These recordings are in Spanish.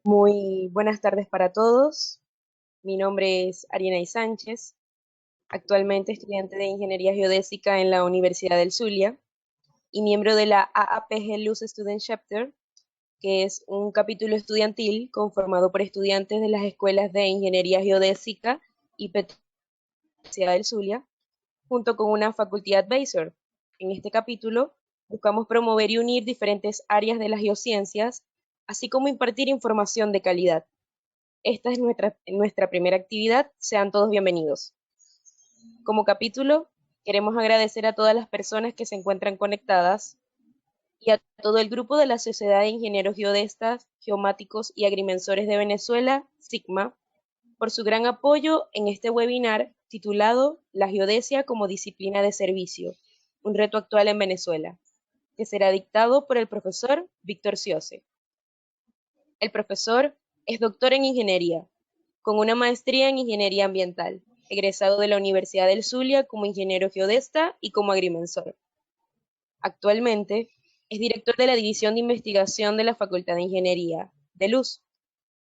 Muy buenas tardes para todos. Mi nombre es Ariana Sánchez, actualmente estudiante de Ingeniería Geodésica en la Universidad del Zulia y miembro de la AAPG Luz Student Chapter, que es un capítulo estudiantil conformado por estudiantes de las escuelas de Ingeniería Geodésica y Petrolera de la Universidad del Zulia, junto con una Faculty Advisor. En este capítulo buscamos promover y unir diferentes áreas de las geociencias, así como impartir información de calidad. Esta es nuestra primera actividad. Sean todos bienvenidos. Como capítulo, queremos agradecer a todas las personas que se encuentran conectadas y a todo el grupo de la Sociedad de Ingenieros Geodestas, Geomáticos y Agrimensores de Venezuela, SIGMA, por su gran apoyo en este webinar titulado La geodesia como disciplina de servicio, un reto actual en Venezuela, que será dictado por el profesor Víctor Ciose. El profesor es doctor en ingeniería, con una maestría en ingeniería ambiental, egresado de la Universidad del Zulia como ingeniero geodesta y como agrimensor. Actualmente es director de la División de Investigación de la Facultad de Ingeniería de Luz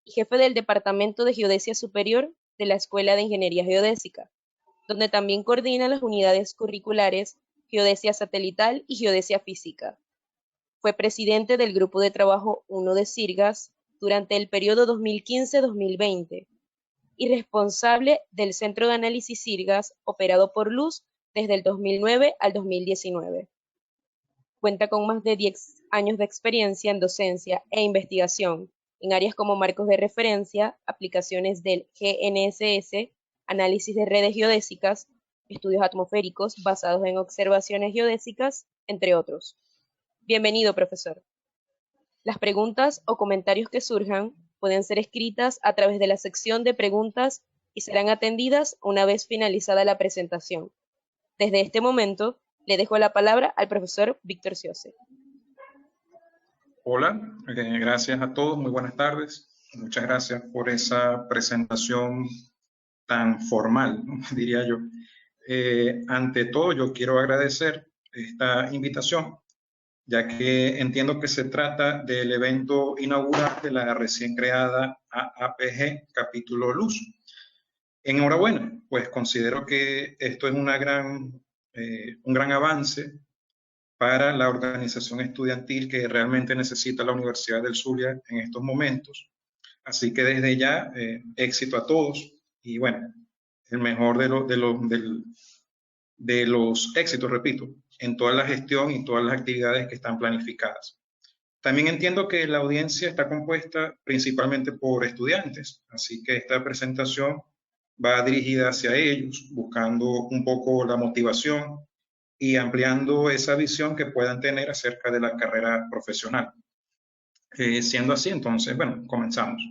y jefe del Departamento de Geodesia Superior de la Escuela de Ingeniería Geodésica, donde también coordina las unidades curriculares Geodesia Satelital y Geodesia Física. Fue presidente del Grupo de Trabajo 1 de SIRGAS durante el periodo 2015-2020 y responsable del Centro de Análisis SIRGAS operado por Luz desde el 2009 al 2019. Cuenta con más de 10 años de experiencia en docencia e investigación en áreas como marcos de referencia, aplicaciones del GNSS, análisis de redes geodésicas, estudios atmosféricos basados en observaciones geodésicas, entre otros. Bienvenido, profesor. Las preguntas o comentarios que surjan pueden ser escritas a través de la sección de preguntas y serán atendidas una vez finalizada la presentación. Desde este momento, le dejo la palabra al profesor Víctor Ciose. Hola, gracias a todos, muy buenas tardes. Muchas gracias por esa presentación tan formal, ¿no? Diría yo. Ante todo, yo quiero agradecer esta invitación, ya que entiendo que se trata del evento inaugural de la recién creada AAPG Capítulo Luz. Enhorabuena, pues considero que esto es un gran avance para la organización estudiantil que realmente necesita la Universidad del Zulia en estos momentos. Así que desde ya, éxito a todos y bueno, el mejor de los éxitos, repito, en toda la gestión y todas las actividades que están planificadas. También entiendo que la audiencia está compuesta principalmente por estudiantes, así que esta presentación va dirigida hacia ellos, buscando un poco la motivación y ampliando esa visión que puedan tener acerca de la carrera profesional. Siendo así, entonces, bueno, comenzamos.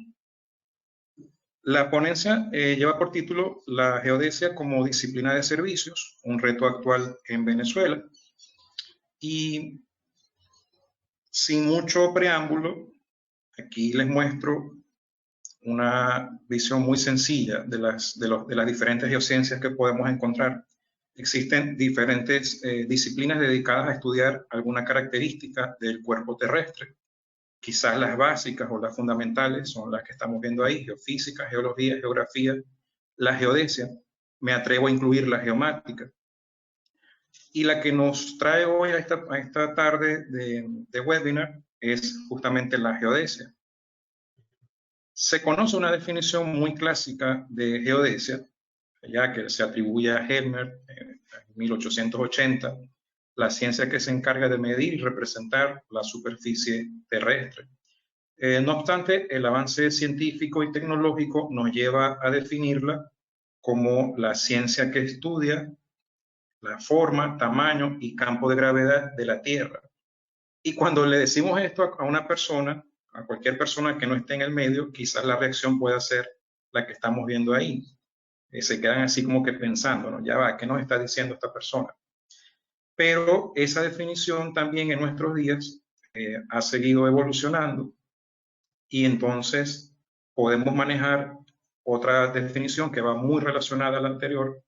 La ponencia lleva por título La geodesia como disciplina de servicios, un reto actual en Venezuela. Y sin mucho preámbulo, aquí les muestro una visión muy sencilla de las diferentes geociencias que podemos encontrar. Existen diferentes disciplinas dedicadas a estudiar alguna característica del cuerpo terrestre. Quizás las básicas o las fundamentales son las que estamos viendo ahí: geofísica, geología, geografía, la geodesia. Me atrevo a incluir la geomática. Y la que nos trae hoy a esta tarde de webinar es justamente la geodesia. Se conoce una definición muy clásica de geodesia, ya que se atribuye a Helmer en 1880, la ciencia que se encarga de medir y representar la superficie terrestre. No obstante, el avance científico y tecnológico nos lleva a definirla como la ciencia que estudia la forma, tamaño y campo de gravedad de la Tierra. Y cuando le decimos esto a una persona, a cualquier persona que no esté en el medio, quizás la reacción pueda ser la que estamos viendo ahí. Se quedan así como que pensando, ¿no? Ya va, ¿qué nos está diciendo esta persona? Pero esa definición también en nuestros días ha seguido evolucionando y entonces podemos manejar otra definición que va muy relacionada a la anterior,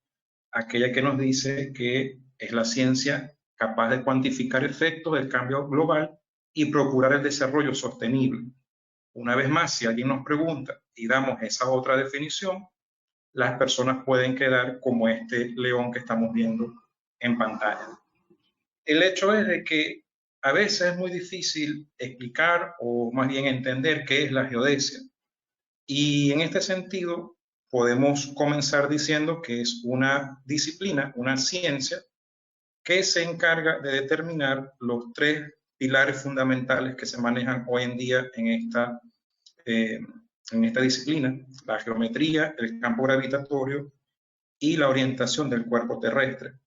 aquella que nos dice que es la ciencia capaz de cuantificar efectos del cambio global y procurar el desarrollo sostenible. Una vez más, si alguien nos pregunta y damos esa otra definición, las personas pueden quedar como este león que estamos viendo en pantalla. El hecho es de que a veces es muy difícil explicar o más bien entender qué es la geodesia. Y en este sentido, podemos comenzar diciendo que es una disciplina, una ciencia, que se encarga de determinar los tres pilares fundamentales que se manejan hoy en día en esta disciplina: la geometría, el campo gravitatorio y la orientación del cuerpo terrestre.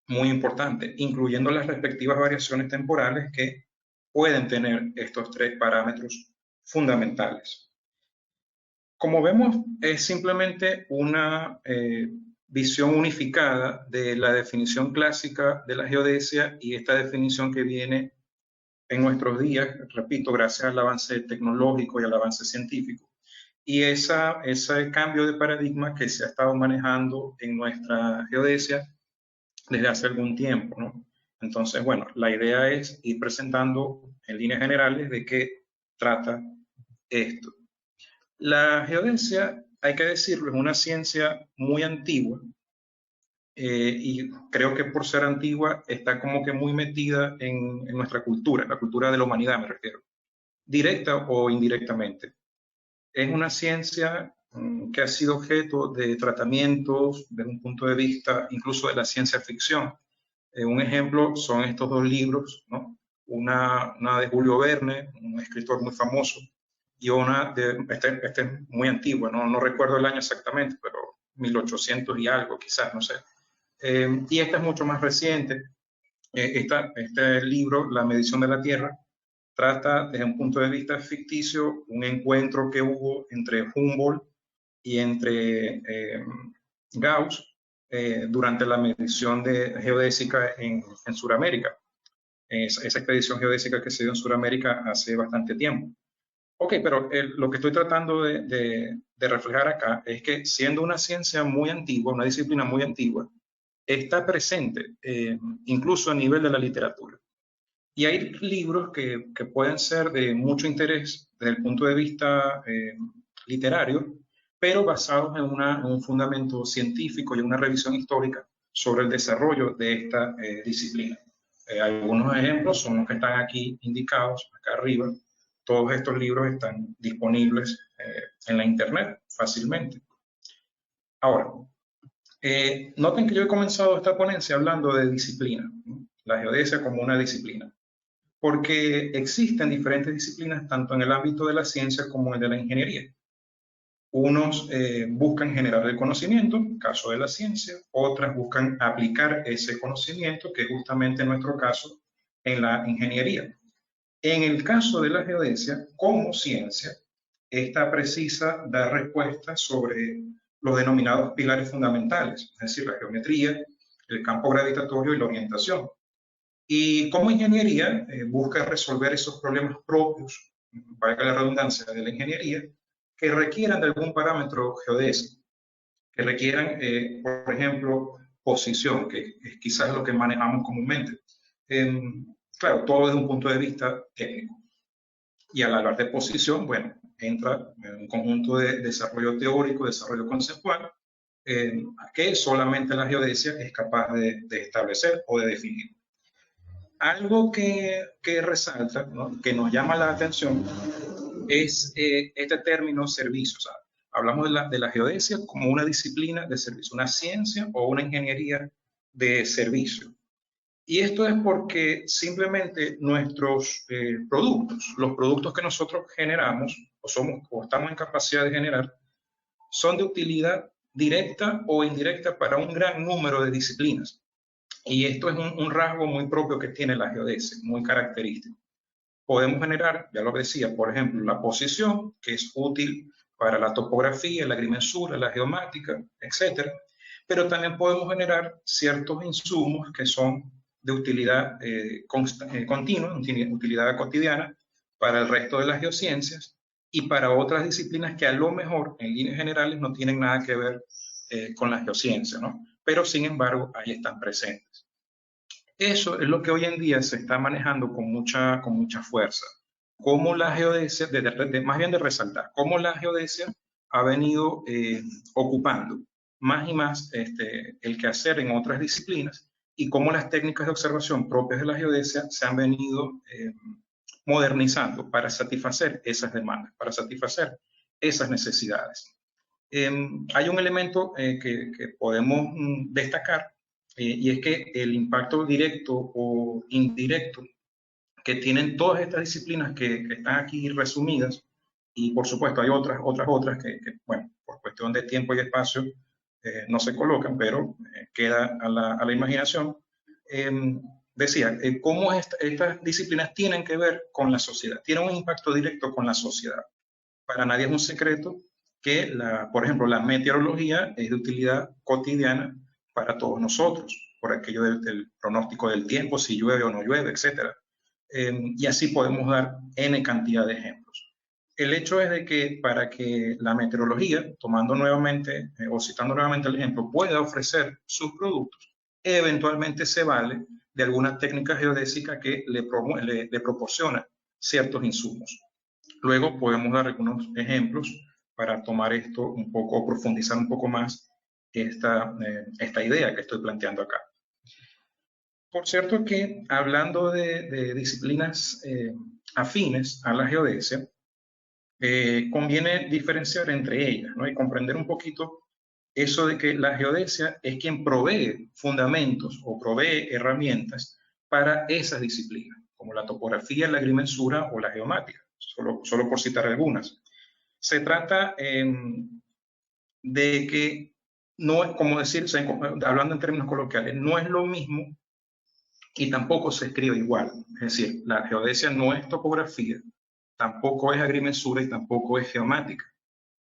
Muy importante, incluyendo las respectivas variaciones temporales que pueden tener estos tres parámetros fundamentales. Como vemos, es simplemente una visión unificada de la definición clásica de la geodesia y esta definición que viene en nuestros días, repito, gracias al avance tecnológico y al avance científico. Y ese cambio de paradigma que se ha estado manejando en nuestra geodesia desde hace algún tiempo, ¿no? Entonces, bueno, la idea es ir presentando en líneas generales de qué trata esto. La geodesia, hay que decirlo, es una ciencia muy antigua y creo que por ser antigua está como que muy metida en nuestra cultura, la cultura de la humanidad me refiero, directa o indirectamente. Es una ciencia que ha sido objeto de tratamientos desde un punto de vista incluso de la ciencia ficción. Un ejemplo son estos dos libros, ¿no? Una de Julio Verne, un escritor muy famoso, y una de, este es muy antiguo, no recuerdo el año exactamente, pero 1800 y algo, quizás, no sé. Y esta es mucho más reciente. Este libro, La medición de la Tierra, trata desde un punto de vista ficticio un encuentro que hubo entre Humboldt y entre Gauss durante la medición geodésica en Sudamérica, esa expedición geodésica que se dio en Sudamérica hace bastante tiempo. Ok, pero lo que estoy tratando de reflejar acá es que siendo una ciencia muy antigua, una disciplina muy antigua, está presente incluso a nivel de la literatura. Y hay libros que pueden ser de mucho interés desde el punto de vista literario, pero basados en un fundamento científico y una revisión histórica sobre el desarrollo de esta disciplina. Algunos ejemplos son los que están aquí indicados, acá arriba. Todos estos libros están disponibles en la internet fácilmente. Ahora, noten que yo he comenzado esta ponencia hablando de disciplina, ¿no? La geodesia como una disciplina, porque existen diferentes disciplinas tanto en el ámbito de la ciencia como en el de la ingeniería. Unos buscan generar el conocimiento, caso de la ciencia, otras buscan aplicar ese conocimiento, que es justamente en nuestro caso en la ingeniería. En el caso de la geodesia, como ciencia, esta precisa dar respuestas sobre los denominados pilares fundamentales, es decir, la geometría, el campo gravitatorio y la orientación. Y como ingeniería, busca resolver esos problemas propios, valga la redundancia, de la ingeniería, que requieran de algún parámetro geodésico, que requieran, por ejemplo, posición, que es quizás lo que manejamos comúnmente. Claro, todo desde un punto de vista técnico. Y al hablar de posición, bueno, entra en un conjunto de desarrollo teórico, desarrollo conceptual, que solamente la geodesia es capaz de establecer o de definir. Algo que resalta, ¿no?, que nos llama la atención, es este término servicio. O sea, hablamos de la geodesia como una disciplina de servicio, una ciencia o una ingeniería de servicio. Y esto es porque simplemente nuestros productos, los productos que nosotros generamos o estamos en capacidad de generar, son de utilidad directa o indirecta para un gran número de disciplinas. Y esto es un rasgo muy propio que tiene la geodesia, muy característico. Podemos generar, ya lo decía, por ejemplo, la posición, que es útil para la topografía, la agrimensura, la geomática, etc. Pero también podemos generar ciertos insumos que son de utilidad continua, utilidad cotidiana para el resto de las geociencias y para otras disciplinas que a lo mejor en líneas generales no tienen nada que ver con la geociencia, ¿no? Pero sin embargo ahí están presentes. Eso es lo que hoy en día se está manejando con mucha fuerza. cómo la geodesia, más bien de resaltar, cómo la geodesia ha venido ocupando más y más el quehacer en otras disciplinas y cómo las técnicas de observación propias de la geodesia se han venido modernizando para satisfacer esas demandas, para satisfacer esas necesidades. Hay un elemento que podemos destacar y es que el impacto directo o indirecto que tienen todas estas disciplinas que están aquí resumidas, y por supuesto hay otras bueno, por cuestión de tiempo y espacio no se colocan, pero queda a la imaginación. Decía, cómo estas disciplinas tienen que ver con la sociedad, tienen un impacto directo con la sociedad. Para nadie es un secreto que, por ejemplo, la meteorología es de utilidad cotidiana para todos nosotros, por aquello del pronóstico del tiempo, si llueve o no llueve, etcétera. Y así podemos dar N cantidad de ejemplos. El hecho es de que para que la meteorología, tomando nuevamente o citando nuevamente el ejemplo, pueda ofrecer sus productos, eventualmente se vale de alguna técnica geodésica que le proporciona ciertos insumos. Luego podemos dar algunos ejemplos para tomar esto un poco, profundizar un poco más esta idea que estoy planteando acá. Por cierto que hablando de disciplinas afines a la geodesia, conviene diferenciar entre ellas, ¿no? Y comprender un poquito eso de que la geodesia es quien provee fundamentos o provee herramientas para esas disciplinas, como la topografía, la agrimensura o la geomática, solo por citar algunas. Se trata de que no es, como decir, hablando en términos coloquiales, no es lo mismo y tampoco se escribe igual. Es decir, la geodesia no es topografía, tampoco es agrimensura y tampoco es geomática.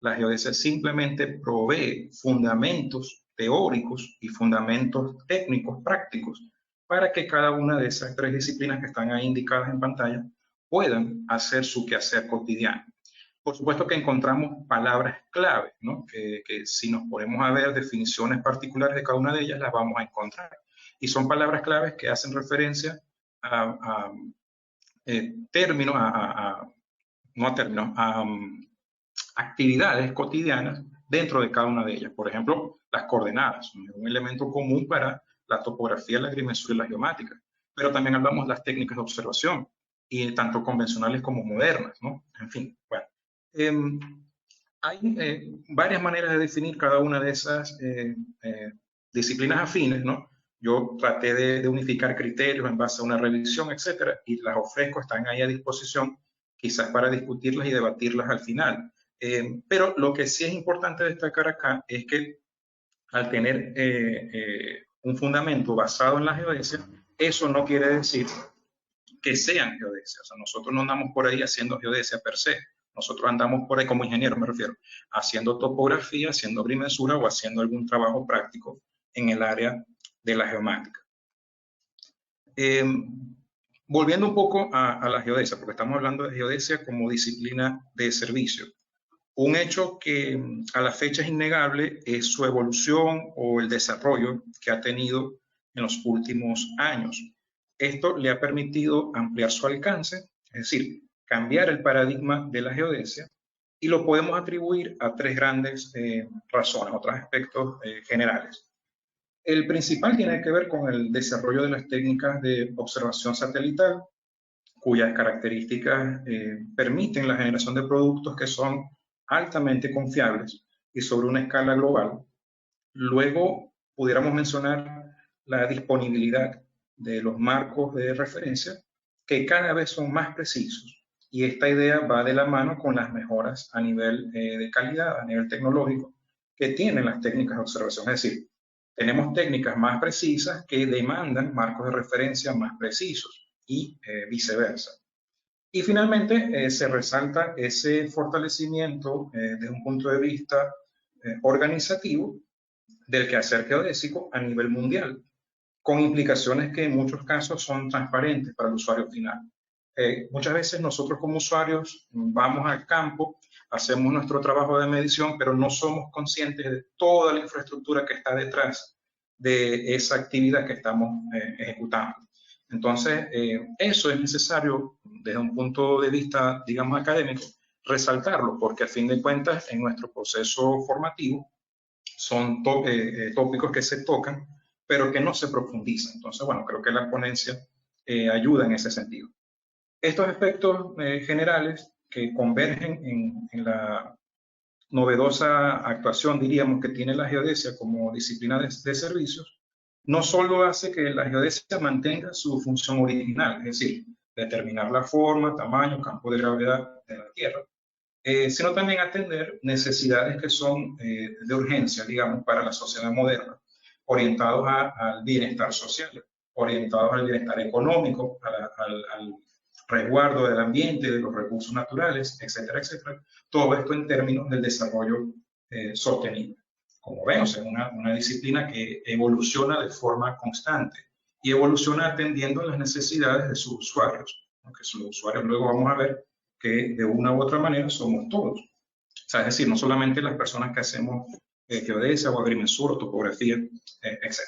La geodesia simplemente provee fundamentos teóricos y fundamentos técnicos, prácticos, para que cada una de esas tres disciplinas que están ahí indicadas en pantalla puedan hacer su quehacer cotidiano. Por supuesto que encontramos palabras clave, ¿no? que si nos ponemos a ver definiciones particulares de cada una de ellas, las vamos a encontrar. Y son palabras claves que hacen referencia a términos, no a términos, a actividades cotidianas dentro de cada una de ellas. Por ejemplo, las coordenadas, un elemento común para la topografía, la agrimensura y la geomática. Pero también hablamos de las técnicas de observación, y tanto convencionales como modernas, ¿no? En fin, bueno. Hay varias maneras de definir cada una de esas disciplinas afines, ¿no? Yo traté de unificar criterios en base a una revisión, etcétera, y las ofrezco, están ahí a disposición, quizás para discutirlas y debatirlas al final. Pero lo que sí es importante destacar acá es que al tener un fundamento basado en la geodesia, eso no quiere decir que sean geodesia. O sea, nosotros no andamos por ahí haciendo geodesia per se. Nosotros andamos por ahí, como ingeniero me refiero, haciendo topografía, haciendo agrimensura o haciendo algún trabajo práctico en el área de la geomática. Volviendo un poco a la geodesia, porque estamos hablando de geodesia como disciplina de servicio. Un hecho que a la fecha es innegable es su evolución o el desarrollo que ha tenido en los últimos años. Esto le ha permitido ampliar su alcance, es decir, cambiar el paradigma de la geodesia, y lo podemos atribuir a tres grandes razones, o tres aspectos generales. El principal tiene que ver con el desarrollo de las técnicas de observación satelital, cuyas características permiten la generación de productos que son altamente confiables y sobre una escala global. Luego, pudiéramos mencionar la disponibilidad de los marcos de referencia, que cada vez son más precisos, y esta idea va de la mano con las mejoras a nivel de calidad, a nivel tecnológico, que tienen las técnicas de observación. Es decir, tenemos técnicas más precisas que demandan marcos de referencia más precisos y viceversa. Y finalmente se resalta ese fortalecimiento desde un punto de vista organizativo del quehacer geodésico a nivel mundial, con implicaciones que en muchos casos son transparentes para el usuario final. Muchas veces nosotros como usuarios vamos al campo, hacemos nuestro trabajo de medición, pero no somos conscientes de toda la infraestructura que está detrás de esa actividad que estamos ejecutando. Entonces, eso es necesario desde un punto de vista, digamos, académico, resaltarlo, porque a fin de cuentas, en nuestro proceso formativo, son tópicos que se tocan, pero que no se profundizan. Entonces, bueno, creo que la ponencia ayuda en ese sentido. Estos aspectos generales que convergen en la novedosa actuación, diríamos, que tiene la geodesia como disciplina de servicios, no solo hace que la geodesia mantenga su función original, es decir, determinar la forma, tamaño, campo de gravedad de la Tierra, sino también atender necesidades que son de urgencia, digamos, para la sociedad moderna, orientados al bienestar social, orientados al bienestar económico, al resguardo del ambiente, de los recursos naturales, etcétera, etcétera. Todo esto en términos del desarrollo sostenible. Como vemos, es una disciplina que evoluciona de forma constante y evoluciona atendiendo a las necesidades de sus usuarios, aunque sus usuarios luego vamos a ver que de una u otra manera somos todos. O sea, es decir, no solamente las personas que hacemos geodesia o agrimensura, topografía, etc.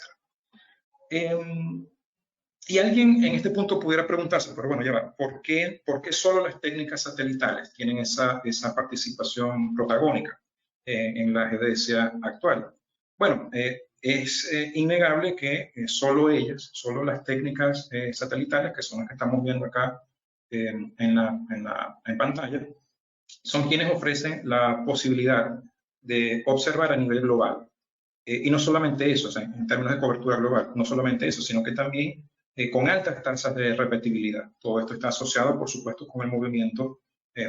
Y alguien en este punto pudiera preguntarse, pero bueno, ya va, ¿por qué solo las técnicas satelitales tienen esa participación protagónica en la geodesia actual? Bueno, es innegable que solo ellas, solo las técnicas satelitales, que son las que estamos viendo acá en pantalla, son quienes ofrecen la posibilidad de observar a nivel global. Y no solamente eso, o sea, en términos de cobertura global, no solamente eso, sino que también con altas tasas de repetibilidad. Todo esto está asociado, por supuesto, con el movimiento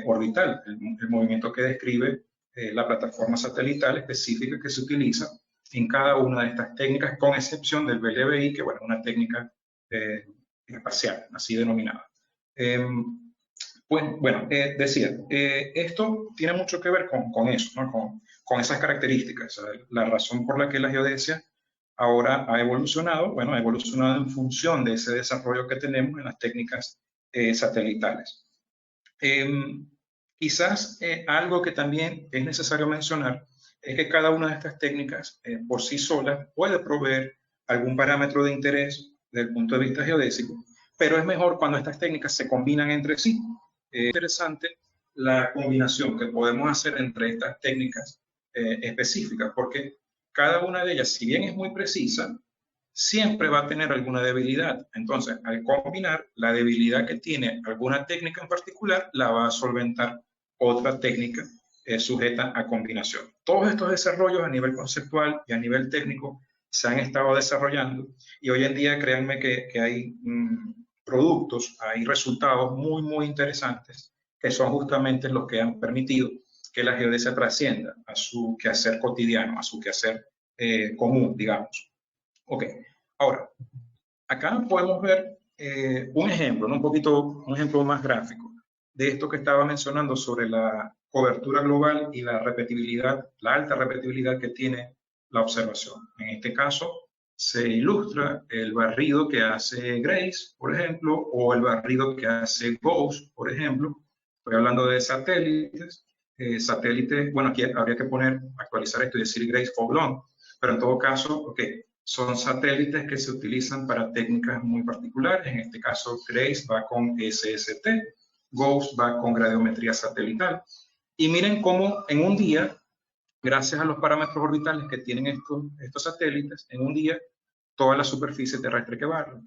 orbital, el movimiento que describe la plataforma satelital específica que se utiliza en cada una de estas técnicas, con excepción del VLBI, que bueno, es una técnica espacial, así denominada. Pues, bueno, decía, esto tiene mucho que ver con eso, ¿no? Con esas características. O sea, la razón por la que la geodesia ahora ha evolucionado, bueno, ha evolucionado en función de ese desarrollo que tenemos en las técnicas satelitales. Quizás algo que también es necesario mencionar es que cada una de estas técnicas por sí sola puede proveer algún parámetro de interés desde el punto de vista geodésico, pero es mejor cuando estas técnicas se combinan entre sí. Es interesante la combinación que podemos hacer entre estas técnicas específicas, porque cada una de ellas, si bien es muy precisa, siempre va a tener alguna debilidad. Entonces, al combinar la debilidad que tiene alguna técnica en particular, la va a solventar otra técnica sujeta a combinación. Todos estos desarrollos a nivel conceptual y a nivel técnico se han estado desarrollando y hoy en día créanme que hay productos, hay resultados muy, muy interesantes que son justamente los que han permitido que la geodesia trascienda a su quehacer cotidiano, a su quehacer común, digamos. Ok, ahora, acá podemos ver un ejemplo, ¿no? Un ejemplo más gráfico de esto que estaba mencionando sobre la cobertura global y la repetibilidad, la alta repetibilidad que tiene la observación. En este caso, se ilustra el barrido que hace Grace, por ejemplo, o el barrido que hace GOES, por ejemplo. Estoy hablando de satélites. Satélites, bueno, aquí habría que actualizar esto y decir Grace Foulon, pero en todo caso, ok, son satélites que se utilizan para técnicas muy particulares. En este caso, Grace va con SST, GOES va con radiometría satelital. Y miren cómo en un día, gracias a los parámetros orbitales que tienen estos satélites, en un día toda la superficie terrestre que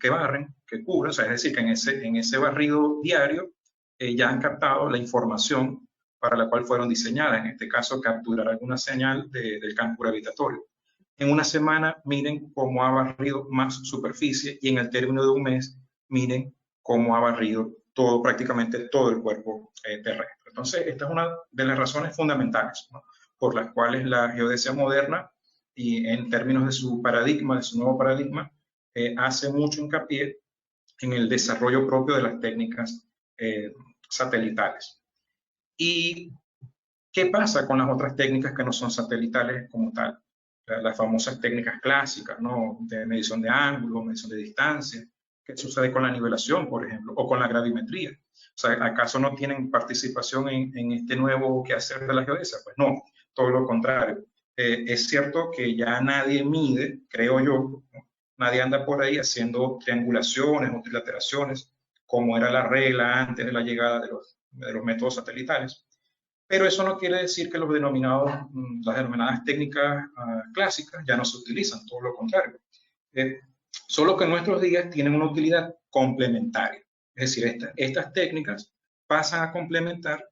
barren, que cubren, o sea, es decir, que en ese barrido diario ya han captado la información para la cual fueron diseñadas, en este caso capturar alguna señal del campo gravitatorio. En una semana, miren cómo ha barrido más superficie y en el término de un mes, miren cómo ha barrido prácticamente todo el cuerpo terrestre. Entonces, esta es una de las razones fundamentales, ¿no?, por las cuales la geodesia moderna, y en términos de su paradigma, de su nuevo paradigma, hace mucho hincapié en el desarrollo propio de las técnicas satelitales. ¿Y qué pasa con las otras técnicas que no son satelitales como tal? Las famosas técnicas clásicas, ¿no?, de medición de ángulo, medición de distancia. ¿Qué sucede con la nivelación, por ejemplo, o con la gravimetría? O sea, ¿acaso no tienen participación en este nuevo quehacer de la geodesia? Pues no, todo lo contrario. Es cierto que ya nadie mide, creo yo, Nadie anda por ahí haciendo triangulaciones o trilateraciones, como era la regla antes de la llegada de los métodos satelitales. Pero eso no quiere decir que las denominadas técnicas clásicas ya no se utilizan, todo lo contrario. Solo que en nuestros días tienen una utilidad complementaria. Es decir, estas técnicas pasan a complementar,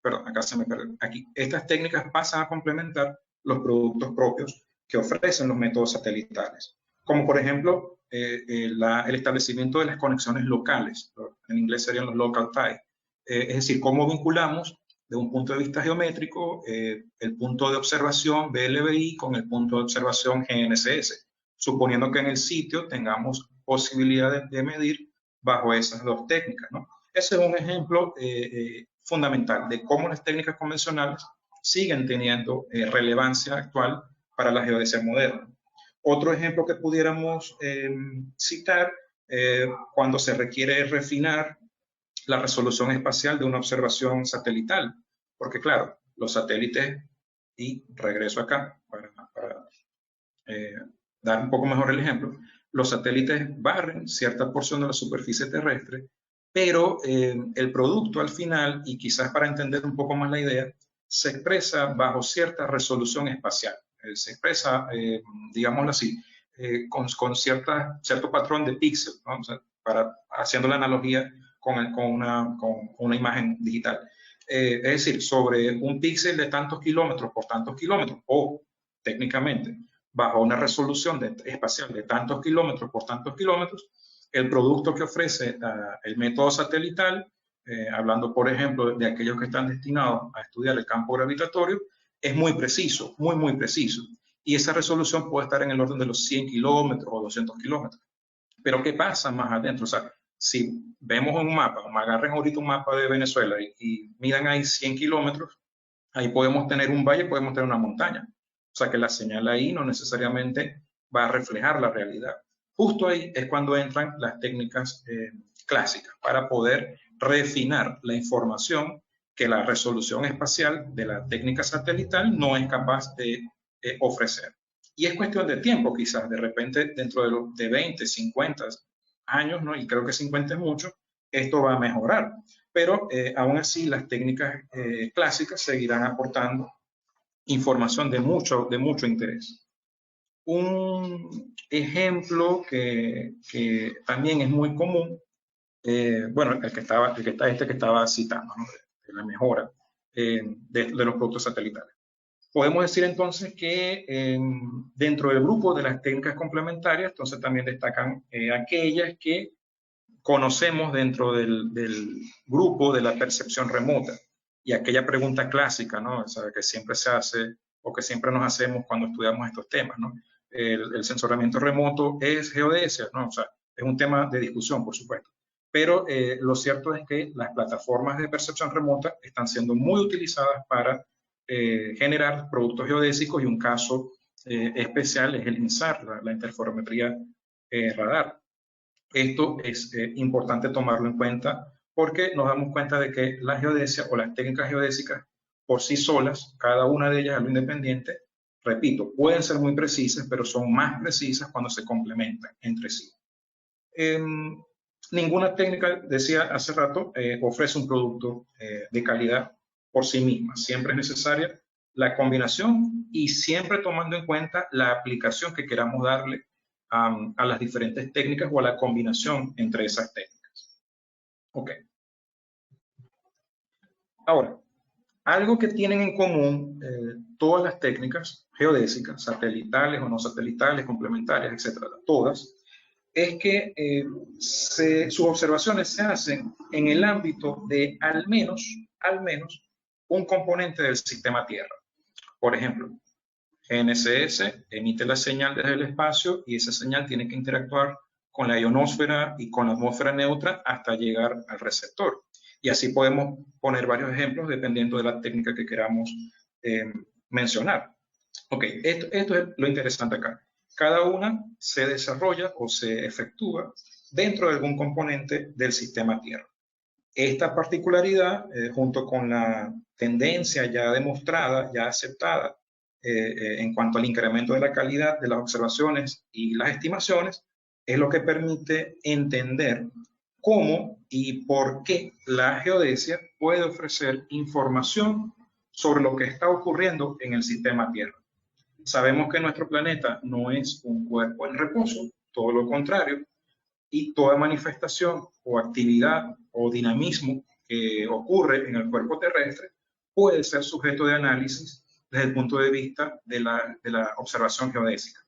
perdón, acá se me perdió, aquí, estas técnicas pasan a complementar los productos propios que ofrecen los métodos satelitales, como por ejemplo el establecimiento de las conexiones locales, en inglés serían los local ties, es decir, cómo vinculamos de un punto de vista geométrico el punto de observación BLBI con el punto de observación GNSS, suponiendo que en el sitio tengamos posibilidad de medir bajo esas dos técnicas, ¿no? Ese es un ejemplo fundamental de cómo las técnicas convencionales siguen teniendo relevancia actual para la geodesia moderna. Otro ejemplo que pudiéramos citar cuando se requiere refinar la resolución espacial de una observación satelital, porque claro, los satélites, y regreso acá para dar un poco mejor el ejemplo, los satélites barren cierta porción de la superficie terrestre, pero el producto al final, y quizás para entender un poco más la idea, se expresa bajo cierta resolución espacial. Se expresa, digámoslo así, con cierto patrón de píxeles, ¿no? O sea, haciendo la analogía con una imagen digital. Es decir, sobre un píxel de tantos kilómetros por tantos kilómetros, o técnicamente, bajo una resolución espacial de tantos kilómetros por tantos kilómetros, el producto que ofrece el método satelital, hablando por ejemplo de aquellos que están destinados a estudiar el campo gravitatorio, es muy preciso, muy preciso. Y esa resolución puede estar en el orden de los 100 kilómetros o 200 kilómetros. Pero ¿qué pasa más adentro? O sea, si vemos un mapa, agarren ahorita un mapa de Venezuela y miran ahí 100 kilómetros, ahí podemos tener un valle, podemos tener una montaña. O sea que la señal ahí no necesariamente va a reflejar la realidad. Justo ahí es cuando entran las técnicas clásicas para poder refinar la información que la resolución espacial de la técnica satelital no es capaz de ofrecer. Y es cuestión de tiempo, quizás, de repente dentro de 20, 50 años, ¿no? Y creo que 50 es mucho, esto va a mejorar. Pero aún así las técnicas clásicas seguirán aportando información de mucho interés. Un ejemplo que también es muy común, bueno, el que estaba citando, ¿no? de la mejora de los productos satelitales. Podemos decir entonces que dentro del grupo de las técnicas complementarias, entonces también destacan aquellas que conocemos dentro del grupo de la percepción remota y aquella pregunta clásica, ¿no? O sea, que siempre se hace o que siempre nos hacemos cuando estudiamos estos temas, ¿no? El sensoriamiento remoto es geodesia, ¿no? O sea, es un tema de discusión, por supuesto. Pero lo cierto es que las plataformas de percepción remota están siendo muy utilizadas para generar productos geodésicos y un caso especial es el INSAR, la interferometría radar. Esto es importante tomarlo en cuenta porque nos damos cuenta de que la geodesia o las técnicas geodésicas por sí solas, cada una de ellas a lo independiente, repito, pueden ser muy precisas, pero son más precisas cuando se complementan entre sí. Ninguna técnica, decía hace rato, ofrece un producto de calidad por sí misma. Siempre es necesaria la combinación y siempre tomando en cuenta la aplicación que queramos darle a las diferentes técnicas o a la combinación entre esas técnicas. Ok. Ahora, algo que tienen en común todas las técnicas geodésicas, satelitales o no satelitales, complementarias, etcétera, todas, es que sus observaciones se hacen en el ámbito de al menos un componente del sistema Tierra. Por ejemplo, GNSS emite la señal desde el espacio y esa señal tiene que interactuar con la ionosfera y con la atmósfera neutra hasta llegar al receptor. Y así podemos poner varios ejemplos dependiendo de la técnica que queramos mencionar. Ok, esto es lo interesante acá. Cada una se desarrolla o se efectúa dentro de algún componente del sistema Tierra. Esta particularidad, junto con la tendencia ya demostrada, ya aceptada, en cuanto al incremento de la calidad de las observaciones y las estimaciones, es lo que permite entender cómo y por qué la geodesia puede ofrecer información sobre lo que está ocurriendo en el sistema Tierra. Sabemos que nuestro planeta no es un cuerpo en reposo, todo lo contrario, y toda manifestación o actividad o dinamismo que ocurre en el cuerpo terrestre puede ser sujeto de análisis desde el punto de vista de la observación geodésica.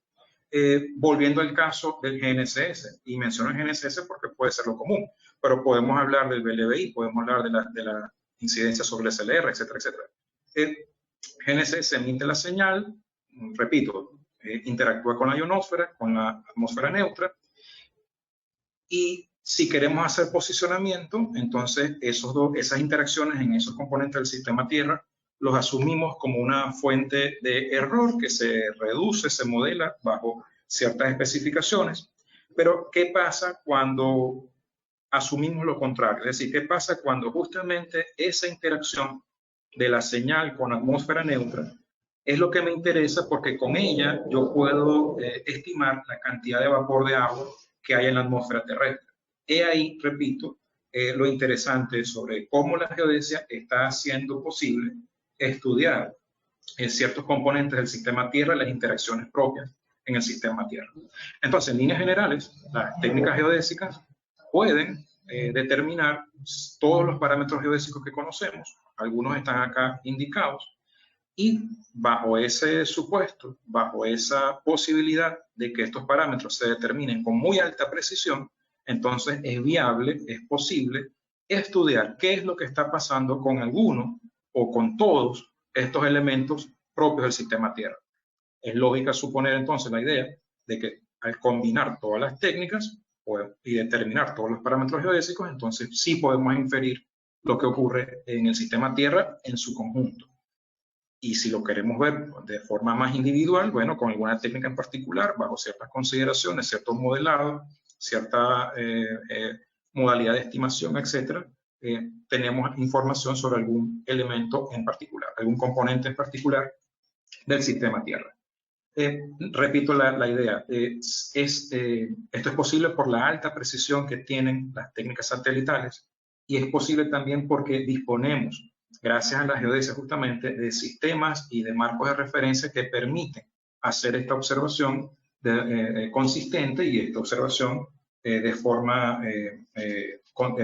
Volviendo al caso del GNSS, y menciono el GNSS porque puede ser lo común, pero podemos hablar del BLBI, podemos hablar de la incidencia sobre el SLR, etcétera, etcétera. GNSS emite la señal, repito, interactúa con la ionosfera, con la atmósfera neutra, y si queremos hacer posicionamiento, entonces esas interacciones en esos componentes del sistema Tierra los asumimos como una fuente de error que se reduce, se modela bajo ciertas especificaciones. Pero, ¿qué pasa cuando asumimos lo contrario? Es decir, ¿qué pasa cuando justamente esa interacción de la señal con la atmósfera neutra es lo que me interesa, porque con ella yo puedo estimar la cantidad de vapor de agua que hay en la atmósfera terrestre? He ahí, repito, lo interesante sobre cómo la geodesia está haciendo posible estudiar ciertos componentes del sistema Tierra, las interacciones propias en el sistema Tierra. Entonces, en líneas generales, las técnicas geodésicas pueden determinar todos los parámetros geodésicos que conocemos, algunos están acá indicados, y bajo ese supuesto, bajo esa posibilidad de que estos parámetros se determinen con muy alta precisión, entonces es viable, es posible estudiar qué es lo que está pasando con alguno o con todos estos elementos propios del sistema Tierra. Es lógica suponer entonces la idea de que al combinar todas las técnicas y determinar todos los parámetros geodésicos, entonces sí podemos inferir lo que ocurre en el sistema Tierra en su conjunto. Y si lo queremos ver de forma más individual, bueno, con alguna técnica en particular, bajo ciertas consideraciones, ciertos modelados, cierta modalidad de estimación, etcétera, tenemos información sobre algún elemento en particular, algún componente en particular del sistema Tierra. Repito la idea, esto es posible por la alta precisión que tienen las técnicas satelitales, y es posible también porque disponemos, gracias a la geodesia justamente, de sistemas y de marcos de referencia que permiten hacer esta observación consistente y esta observación de forma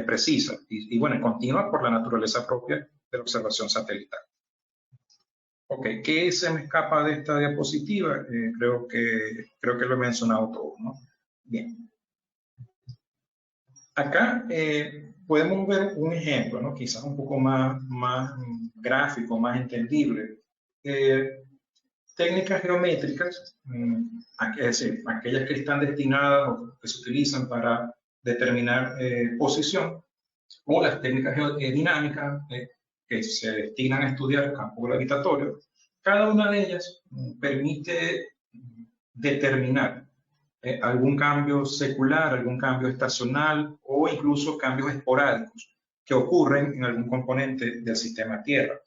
precisa y bueno, continua por la naturaleza propia de la observación satelital. Ok, ¿qué se me escapa de esta diapositiva? Creo que lo he mencionado todo, ¿no? Bien. Acá podemos ver un ejemplo, ¿no? Quizás un poco más gráfico, más entendible. Técnicas geométricas, es decir, aquellas que están destinadas o que se utilizan para determinar posición, o las técnicas dinámicas que se destinan a estudiar campo gravitatorio. Cada una de ellas permite determinar algún cambio secular, algún cambio estacional o incluso cambios esporádicos que ocurren en algún componente del sistema Tierra.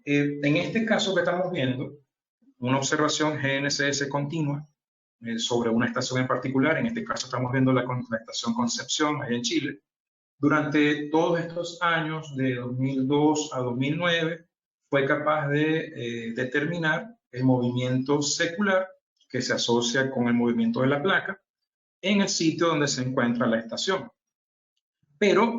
En este caso que estamos viendo, una observación GNSS continua sobre una estación en particular, en este caso estamos viendo la estación Concepción, allá en Chile. Durante todos estos años, de 2002 a 2009, fue capaz de determinar el movimiento secular que se asocia con el movimiento de la placa en el sitio donde se encuentra la estación. Pero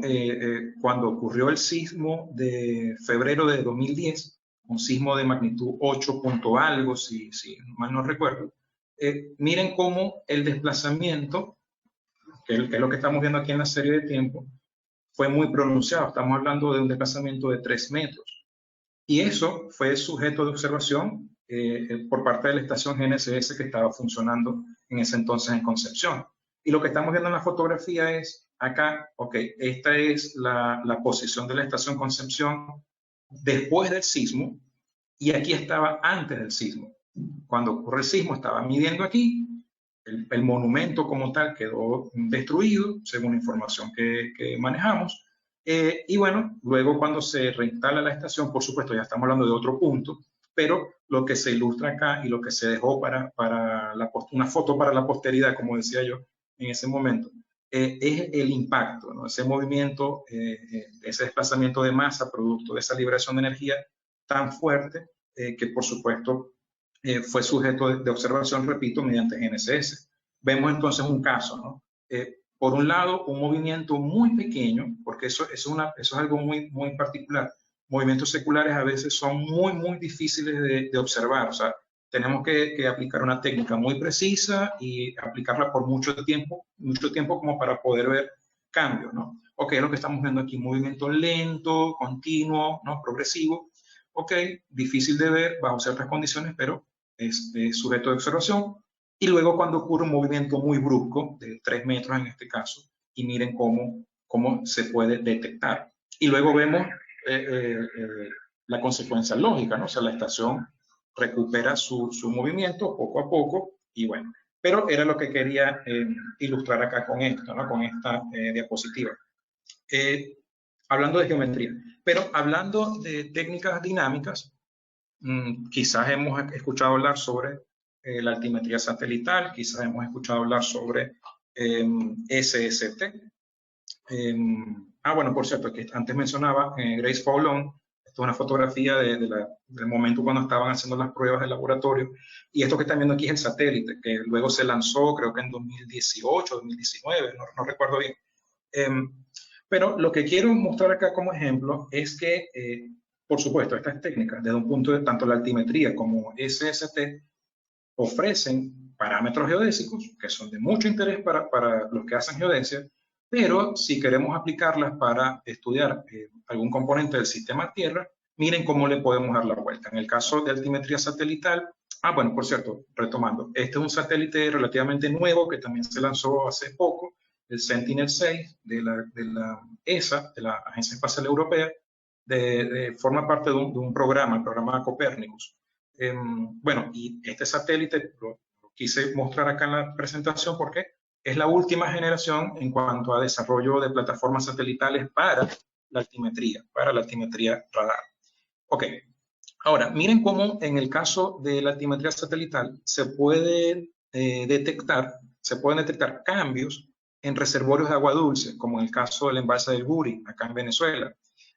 cuando ocurrió el sismo de febrero de 2010, un sismo de magnitud 8 punto algo, si mal no recuerdo, miren cómo el desplazamiento, que es lo que estamos viendo aquí en la serie de tiempo, fue muy pronunciado. Estamos hablando de un desplazamiento de 3 metros. Y eso fue sujeto de observación por parte de la estación GNSS que estaba funcionando en ese entonces en Concepción. Y lo que estamos viendo en la fotografía es acá, ok, esta es la posición de la estación Concepción después del sismo, y aquí estaba antes del sismo. Cuando ocurre el sismo estaba midiendo aquí, el monumento como tal quedó destruido, según la información que manejamos, y bueno, luego cuando se reinstala la estación, por supuesto ya estamos hablando de otro punto, pero lo que se ilustra acá y lo que se dejó para una foto para la posteridad, como decía yo, en ese momento es el impacto, ¿no? Ese movimiento, ese desplazamiento de masa producto de esa liberación de energía tan fuerte que por supuesto fue sujeto de observación, repito, mediante GNSS. Vemos entonces un caso, ¿no? Por un lado, un movimiento muy pequeño, porque eso es algo muy particular. Movimientos seculares a veces son muy difíciles de observar, o sea, tenemos que aplicar una técnica muy precisa y aplicarla por mucho tiempo como para poder ver cambios, ¿no? Ok, lo que estamos viendo aquí, movimiento lento, continuo, ¿no? Progresivo. Ok, difícil de ver bajo ciertas condiciones, pero es sujeto de observación. Y luego cuando ocurre un movimiento muy brusco, de 3 metros en este caso, y miren cómo se puede detectar. Y luego vemos la consecuencia lógica, ¿no? O sea, la estación recupera su movimiento poco a poco y bueno, pero era lo que quería ilustrar acá con esto, ¿no? Con esta diapositiva. Hablando de geometría, pero hablando de técnicas dinámicas, quizás hemos escuchado hablar sobre la altimetría satelital, quizás hemos escuchado hablar sobre SST. Bueno, por cierto, que antes mencionaba Grace Paulon, esto es una fotografía del momento cuando estaban haciendo las pruebas de laboratorio, y esto que están viendo aquí es el satélite, que luego se lanzó, creo que en 2018, 2019, no recuerdo bien. Pero lo que quiero mostrar acá como ejemplo es que, por supuesto, estas técnicas, desde un punto de tanto la altimetría como SST, ofrecen parámetros geodésicos que son de mucho interés para los que hacen geodesia, pero si queremos aplicarlas para estudiar algún componente del sistema Tierra, miren cómo le podemos dar la vuelta. En el caso de altimetría satelital, bueno, por cierto, retomando, este es un satélite relativamente nuevo que también se lanzó hace poco, el Sentinel-6 de la ESA, de la Agencia Espacial Europea, forma parte de un programa, el programa Copérnicus. Bueno, y este satélite lo quise mostrar acá en la presentación porque es la última generación en cuanto a desarrollo de plataformas satelitales para la altimetría radar. Ok, ahora miren cómo en el caso de la altimetría satelital se pueden detectar cambios en reservorios de agua dulce, como en el caso del embalse del Guri, acá en Venezuela.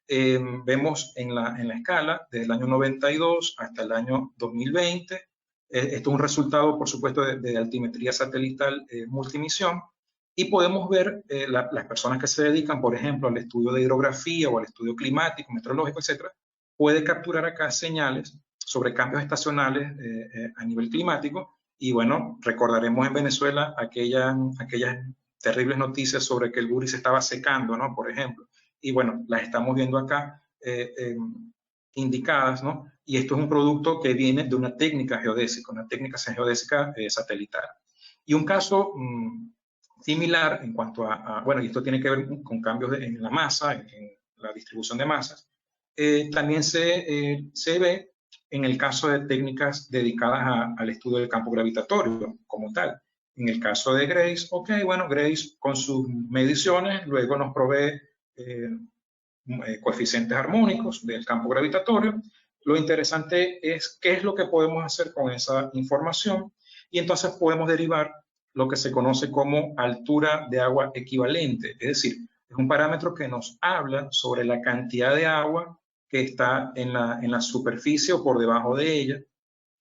Vemos en la escala desde el año 92 hasta el año 2020. Esto es un resultado, por supuesto, de altimetría satelital multimisión. Y podemos ver las personas que se dedican, por ejemplo, al estudio de hidrografía o al estudio climático, meteorológico, etcétera, puede capturar acá señales sobre cambios estacionales a nivel climático. Y bueno, recordaremos en Venezuela aquellas terribles noticias sobre que el Guri se estaba secando, ¿no? Por ejemplo. Y bueno, las estamos viendo acá indicadas, ¿no? Y esto es un producto que viene de una técnica geodésica satelital. Y un caso similar en cuanto bueno, y esto tiene que ver con cambios en la masa, en la distribución de masas, también se ve en el caso de técnicas dedicadas al estudio del campo gravitatorio como tal. En el caso de Grace, bueno, Grace con sus mediciones luego nos provee coeficientes armónicos del campo gravitatorio. Lo interesante es qué es lo que podemos hacer con esa información y entonces podemos derivar lo que se conoce como altura de agua equivalente, es decir, es un parámetro que nos habla sobre la cantidad de agua que está en la superficie o por debajo de ella,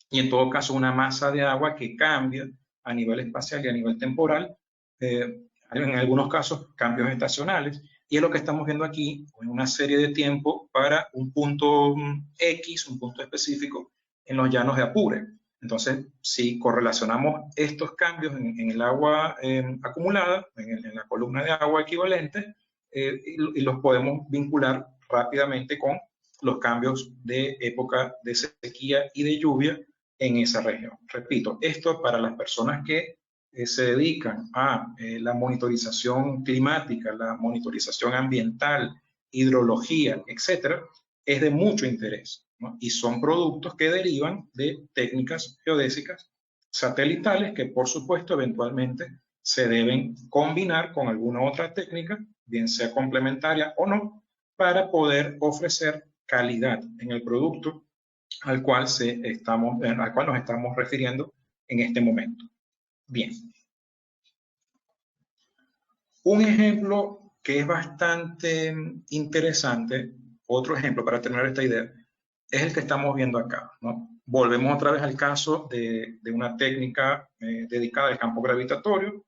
y en todo caso una masa de agua que cambia a nivel espacial y a nivel temporal, en algunos casos cambios estacionales, y es lo que estamos viendo aquí, en una serie de tiempo para un punto X, un punto específico en los llanos de Apure. Entonces, si correlacionamos estos cambios en el agua acumulada, en la columna de agua equivalente, y los podemos vincular rápidamente con los cambios de época de sequía y de lluvia en esa región. Repito, esto para las personas que se dedican a la monitorización climática, la monitorización ambiental, hidrología, etcétera, es de mucho interés, ¿no? Y son productos que derivan de técnicas geodésicas satelitales que, por supuesto, eventualmente se deben combinar con alguna otra técnica, bien sea complementaria o no, para poder ofrecer calidad en el producto al cual nos estamos refiriendo en este momento. Bien. Un ejemplo que es bastante interesante, otro ejemplo para terminar esta idea, es el que estamos viendo acá, ¿no? Volvemos otra vez al caso de una técnica dedicada al campo gravitatorio,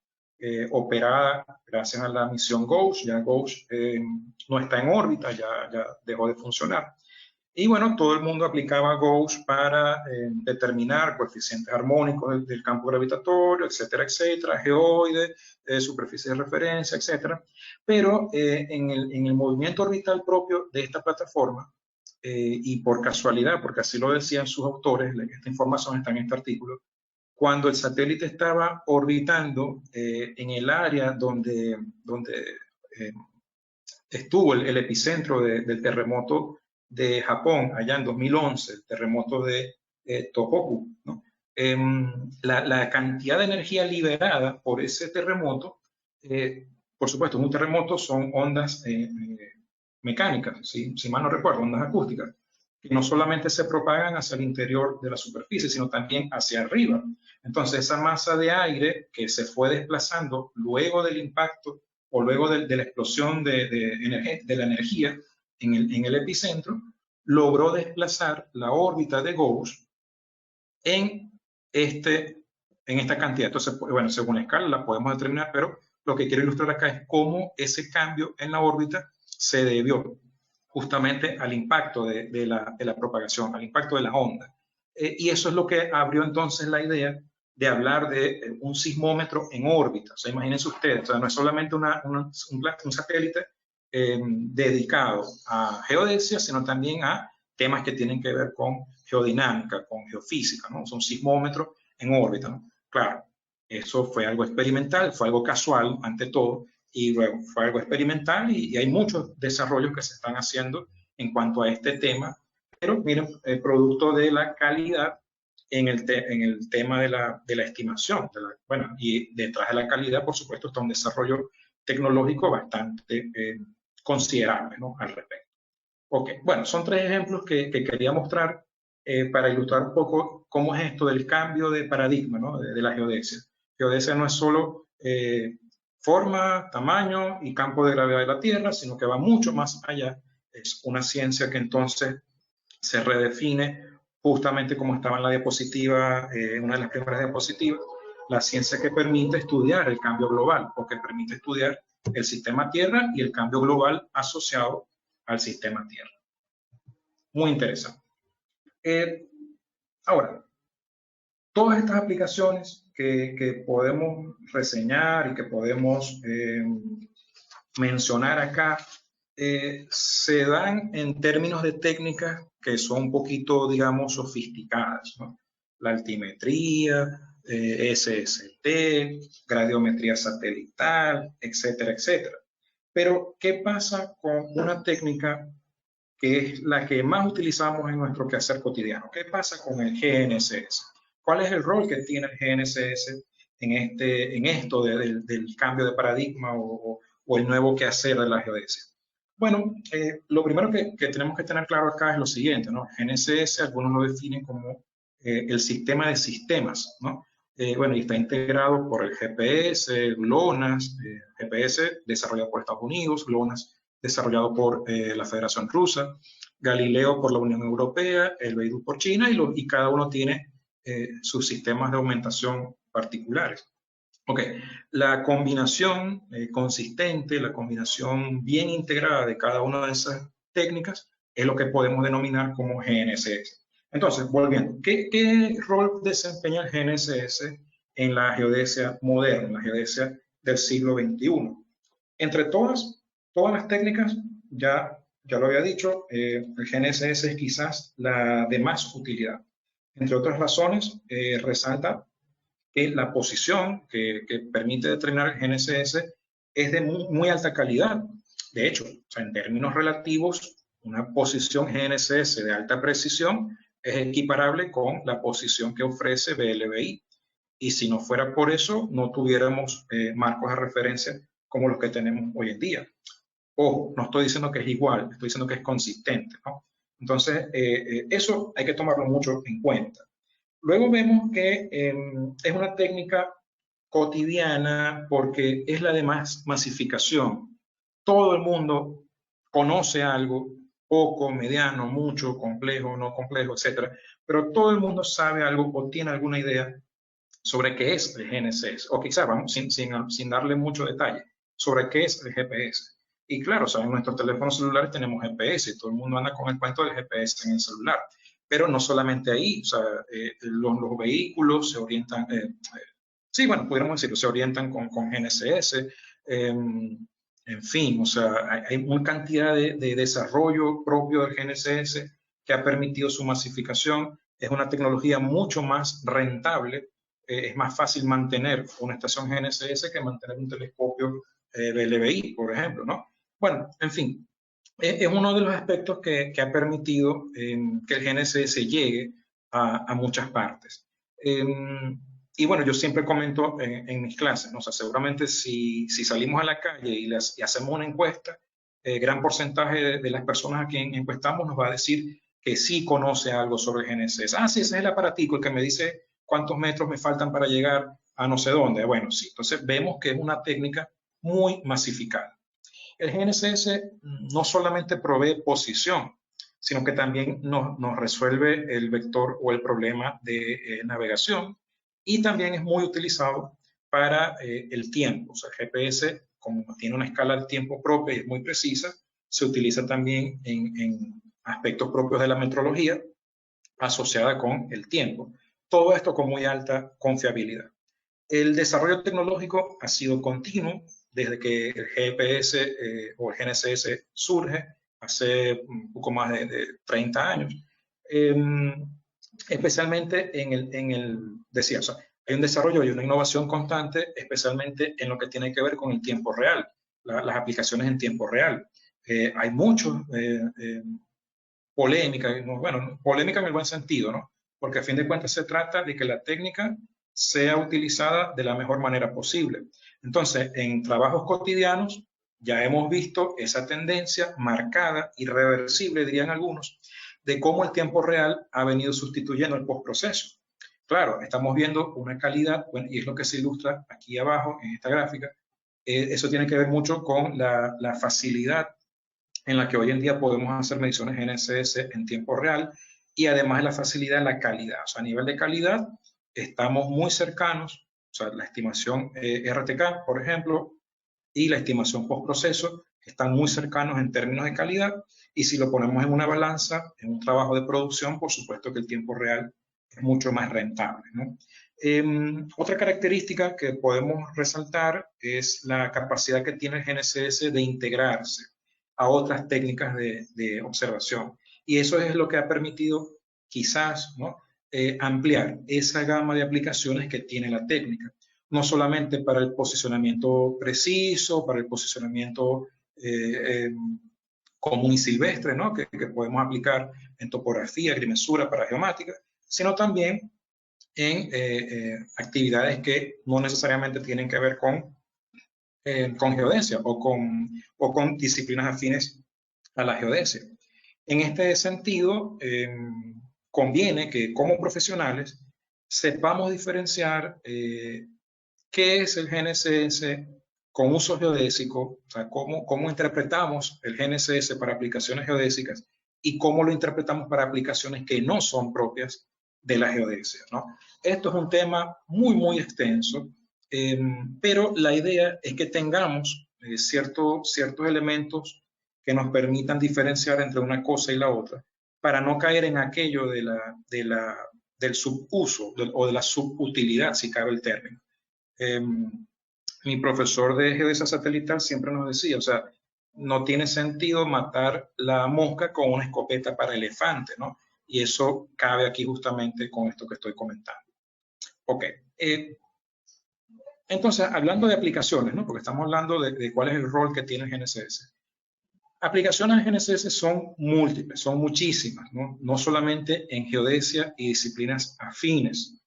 operada gracias a la misión GOES. Ya GOES no está en órbita, ya dejó de funcionar. Y bueno, todo el mundo aplicaba GOES para determinar coeficientes armónicos del campo gravitatorio, etcétera, etcétera, geoide, superficie de referencia, etcétera. Pero en el movimiento orbital propio de esta plataforma, y por casualidad, porque así lo decían sus autores, esta información está en este artículo, cuando el satélite estaba orbitando en el área donde estuvo el epicentro del terremoto de Japón, allá en 2011, el terremoto de Tohoku, ¿no? La cantidad de energía liberada por ese terremoto, por supuesto, en un terremoto son ondas mecánicas, ¿sí? Si mal no recuerdo, ondas acústicas, que no solamente se propagan hacia el interior de la superficie, sino también hacia arriba. Entonces, esa masa de aire que se fue desplazando luego del impacto o luego de la explosión de la energía en el epicentro, logró desplazar la órbita de GOES en esta cantidad. Entonces, bueno, según la escala la podemos determinar, pero lo que quiero ilustrar acá es cómo ese cambio en la órbita se debió justamente al impacto de la propagación, al impacto de las ondas. Y eso es lo que abrió entonces la idea de hablar de un sismómetro en órbita. O sea, imagínense ustedes, o sea, no es solamente un satélite dedicado a geodesia, sino también a temas que tienen que ver con geodinámica, con geofísica, ¿no? Son sismómetros en órbita, ¿no? Claro, eso fue algo experimental, fue algo casual ante todo, y luego fue algo experimental y hay muchos desarrollos que se están haciendo en cuanto a este tema, pero miren, el producto de la calidad en el tema de la estimación. Bueno, y detrás de la calidad, por supuesto, está un desarrollo tecnológico bastante considerable, ¿no? Al respecto. Ok, bueno, son tres ejemplos que quería mostrar para ilustrar un poco cómo es esto del cambio de paradigma, ¿no? de la geodesia. Geodesia no es solo forma, tamaño y campo de gravedad de la Tierra, sino que va mucho más allá. Es una ciencia que entonces se redefine justamente como estaba en la diapositiva, una de las primeras diapositivas, la ciencia que permite estudiar el cambio global o que permite estudiar el sistema Tierra y el cambio global asociado al sistema Tierra. Muy interesante. Ahora, todas estas aplicaciones que podemos reseñar y que podemos mencionar acá, se dan en términos de técnicas que son un poquito, digamos, sofisticadas, ¿no? La altimetría, SST, gradiometría satelital, etcétera, etcétera. Pero, ¿qué pasa con una técnica que es la que más utilizamos en nuestro quehacer cotidiano? ¿Qué pasa con el GNSS? ¿Cuál es el rol que tiene el GNSS en esto del cambio de paradigma o el nuevo quehacer de la geodesia? Bueno, lo primero que tenemos que tener claro acá es lo siguiente, ¿no? GNSS, algunos lo definen como el sistema de sistemas, ¿no? Bueno, y está integrado por el GPS, GLONASS, GPS desarrollado por Estados Unidos, GLONASS desarrollado por la Federación Rusa, Galileo por la Unión Europea, el Beidou por China, y cada uno tiene sus sistemas de aumentación particulares. Ok, la combinación consistente, la combinación bien integrada de cada una de esas técnicas es lo que podemos denominar como GNSS. Entonces, volviendo, ¿qué rol desempeña el GNSS en la geodesia moderna, en la geodesia del siglo XXI? Entre todas las técnicas, ya lo había dicho, el GNSS es quizás la de más utilidad. Entre otras razones, resalta que la posición que permite determinar el GNSS es de muy alta calidad. De hecho, o sea, en términos relativos, una posición GNSS de alta precisión es equiparable con la posición que ofrece BLBI. Y si no fuera por eso, no tuviéramos marcos de referencia como los que tenemos hoy en día. Ojo, no estoy diciendo que es igual, estoy diciendo que es consistente, ¿no? Entonces, eso hay que tomarlo mucho en cuenta. Luego vemos que es una técnica cotidiana porque es la de más masificación. Todo el mundo conoce algo, poco, mediano, mucho, complejo, no complejo, etcétera, pero todo el mundo sabe algo o tiene alguna idea sobre qué es el GNSS, o quizás, vamos, sin darle mucho detalle, sobre qué es el GPS. Y claro, o sea, en nuestros teléfonos celulares tenemos GPS y todo el mundo anda con el cuento del GPS en el celular. Pero no solamente ahí, o sea, los vehículos se orientan, sí, bueno, pudiéramos decirlo, se orientan con GNSS, en fin, o sea, hay una cantidad de desarrollo propio del GNSS que ha permitido su masificación. Es una tecnología mucho más rentable, es más fácil mantener una estación GNSS que mantener un telescopio de LBI, por ejemplo, ¿no? Bueno, en fin, es uno de los aspectos que ha permitido que el GNSS llegue a muchas partes. Y bueno, yo siempre comento en mis clases, ¿no? O sea, seguramente si salimos a la calle y hacemos una encuesta, gran porcentaje de las personas a quien encuestamos nos va a decir que sí conoce algo sobre el GNSS. Ah, sí, ese es el aparatico, el que me dice cuántos metros me faltan para llegar a no sé dónde. Bueno, sí, entonces vemos que es una técnica muy masificada. El GNSS no solamente provee posición, sino que también nos resuelve el vector o el problema de navegación, y también es muy utilizado para el tiempo. O sea, el GPS, como tiene una escala de tiempo propia y es muy precisa, se utiliza también en aspectos propios de la metrología asociada con el tiempo. Todo esto con muy alta confiabilidad. El desarrollo tecnológico ha sido continuo desde que el GPS o el GNSS surge hace un poco más de 30 años. Eh, Especialmente decía, o sea, hay un desarrollo y una innovación constante, especialmente en lo que tiene que ver con el tiempo real, las aplicaciones en tiempo real. Hay mucho polémica, bueno, polémica en el buen sentido, ¿no? Porque a fin de cuentas se trata de que la técnica sea utilizada de la mejor manera posible. Entonces, en trabajos cotidianos ya hemos visto esa tendencia marcada, irreversible, dirían algunos, de cómo el tiempo real ha venido sustituyendo el postproceso. Claro, estamos viendo una calidad, bueno, y es lo que se ilustra aquí abajo en esta gráfica. Eso tiene que ver mucho con la facilidad en la que hoy en día podemos hacer mediciones GNSS en tiempo real, y además de la facilidad en la calidad. O sea, a nivel de calidad estamos muy cercanos, o sea, la estimación RTK, por ejemplo, y la estimación postproceso están muy cercanos en términos de calidad, y si lo ponemos en una balanza, en un trabajo de producción, por supuesto que el tiempo real es mucho más rentable, ¿no? Otra característica que podemos resaltar es la capacidad que tiene el GNSS de integrarse a otras técnicas de observación. Y eso es lo que ha permitido quizás, ¿no? Ampliar esa gama de aplicaciones que tiene la técnica. No solamente para el posicionamiento preciso, para el posicionamiento común y silvestre, ¿no? que podemos aplicar en topografía, agrimensura, para geomática, sino también en actividades que no necesariamente tienen que ver con geodesia o con disciplinas afines a la geodesia. En este sentido, conviene que como profesionales sepamos diferenciar qué es el GNSS con uso geodésico, o sea, cómo interpretamos el GNSS para aplicaciones geodésicas y cómo lo interpretamos para aplicaciones que no son propias de la geodesia, ¿no? Esto es un tema muy, muy extenso, pero la idea es que tengamos ciertos elementos que nos permitan diferenciar entre una cosa y la otra, para no caer en aquello del subuso o de la subutilidad, si cabe el término. Mi profesor de geodesia satelital siempre nos decía, o sea, no tiene sentido matar la mosca con una escopeta para elefante, ¿no? Y eso cabe aquí justamente con esto que estoy comentando. Ok. Entonces, hablando de aplicaciones, ¿no? Porque estamos hablando de cuál es el rol que tiene el GNSS. Aplicaciones de GNSS son múltiples, son muchísimas, ¿no? No solamente en geodesia y disciplinas afines.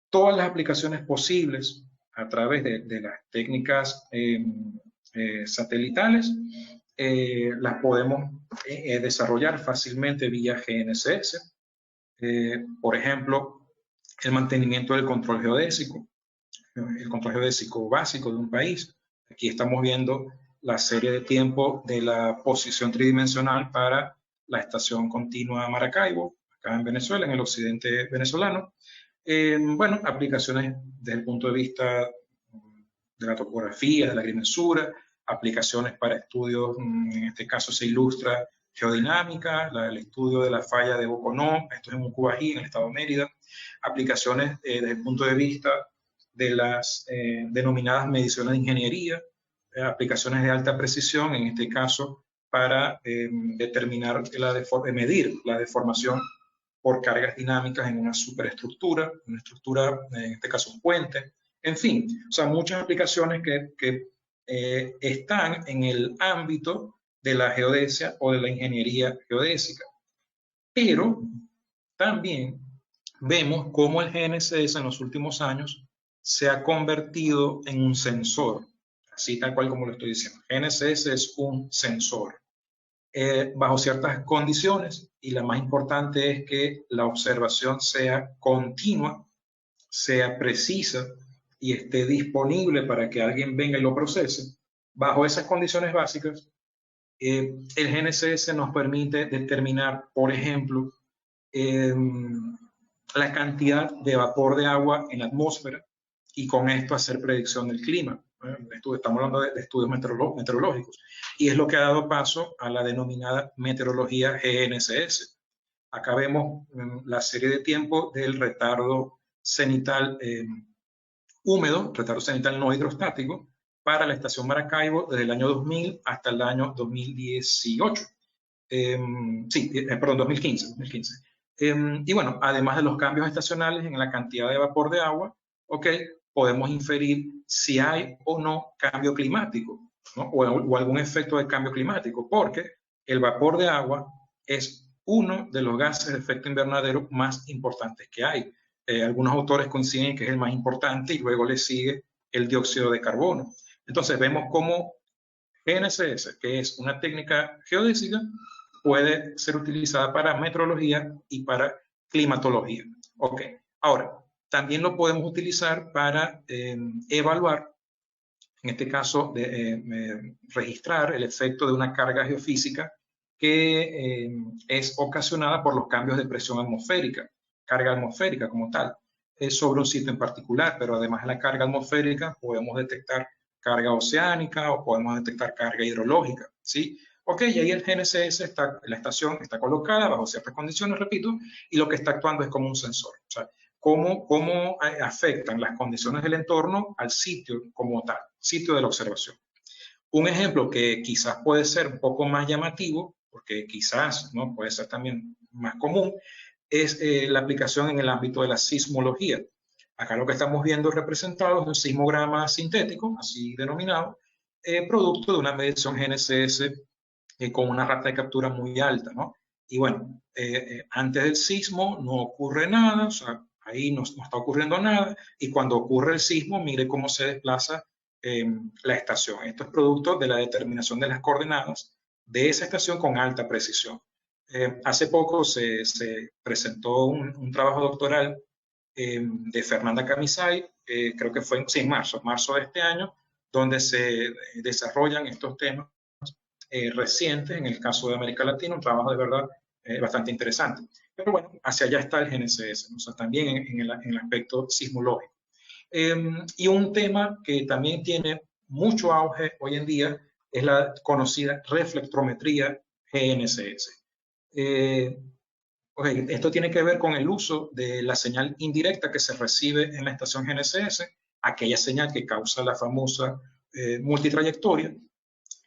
Todas las aplicaciones posibles a través de las técnicas satelitales las podemos desarrollar fácilmente vía GNSS. Por ejemplo, el mantenimiento del control geodésico, el control geodésico básico de un país. Aquí estamos viendo la serie de tiempo de la posición tridimensional para la estación continua Maracaibo, acá en Venezuela, en el occidente venezolano. Bueno, aplicaciones desde el punto de vista de la topografía, de la agrimensura, aplicaciones para estudios, en este caso se ilustra geodinámica, el estudio de la falla de Boconó, esto es en Mucubají, en el estado de Mérida, aplicaciones desde el punto de vista de las denominadas mediciones de ingeniería, aplicaciones de alta precisión, en este caso para determinar, medir la deformación por cargas dinámicas en una superestructura, una estructura, en este caso un puente, en fin, o sea, muchas aplicaciones que están en el ámbito de la geodesia o de la ingeniería geodésica. Pero también vemos cómo el GNSS en los últimos años se ha convertido en un sensor, así tal cual como lo estoy diciendo. GNSS es un sensor bajo ciertas condiciones, y la más importante es que la observación sea continua, sea precisa y esté disponible para que alguien venga y lo procese. Bajo esas condiciones básicas, el GNSS nos permite determinar, por ejemplo, la cantidad de vapor de agua en la atmósfera y con esto hacer predicción del clima. Estamos hablando de estudios meteorológicos, y es lo que ha dado paso a la denominada meteorología GNSS. Acá vemos la serie de tiempo del retardo cenital húmedo, retardo cenital no hidrostático, para la estación Maracaibo desde el año 2000 hasta el año 2018. Perdón, 2015. Y bueno, además de los cambios estacionales en la cantidad de vapor de agua, podemos inferir si hay o no cambio climático, ¿no? o algún efecto de cambio climático, porque el vapor de agua es uno de los gases de efecto invernadero más importantes que hay. Algunos autores coinciden que es el más importante y luego le sigue el dióxido de carbono. Entonces vemos cómo GNSS, que es una técnica geodésica, puede ser utilizada para meteorología y para climatología. Ahora, también lo podemos utilizar para evaluar, en este caso, registrar el efecto de una carga geofísica que es ocasionada por los cambios de presión atmosférica, carga atmosférica como tal, sobre un sitio en particular, pero además de la carga atmosférica podemos detectar carga oceánica o podemos detectar carga hidrológica, ¿sí? Y ahí el GNSS, la estación está colocada bajo ciertas condiciones, repito, y lo que está actuando es como un sensor. O sea, cómo afectan las condiciones del entorno al sitio como tal, sitio de la observación. Un ejemplo que quizás puede ser un poco más llamativo, porque quizás no puede ser también más común, es la aplicación en el ámbito de la sismología. Acá lo que estamos viendo representado es un sismograma sintético, así denominado, producto de una medición GNSS con una rata de captura muy alta, ¿no? Y bueno, antes del sismo no ocurre nada, o sea, ahí no está ocurriendo nada, y cuando ocurre el sismo, mire cómo se desplaza la estación. Esto es producto de la determinación de las coordenadas de esa estación con alta precisión. Hace poco se presentó un trabajo doctoral de Fernanda Camisay, creo que fue en marzo de este año, donde se desarrollan estos temas recientes, en el caso de América Latina, un trabajo de verdad bastante interesante. Pero bueno, hacia allá está el GNSS, o sea, también en el aspecto sismológico. Y un tema que también tiene mucho auge hoy en día es la conocida reflectrometría GNSS. Esto tiene que ver con el uso de la señal indirecta que se recibe en la estación GNSS, aquella señal que causa la famosa multitrayectoria,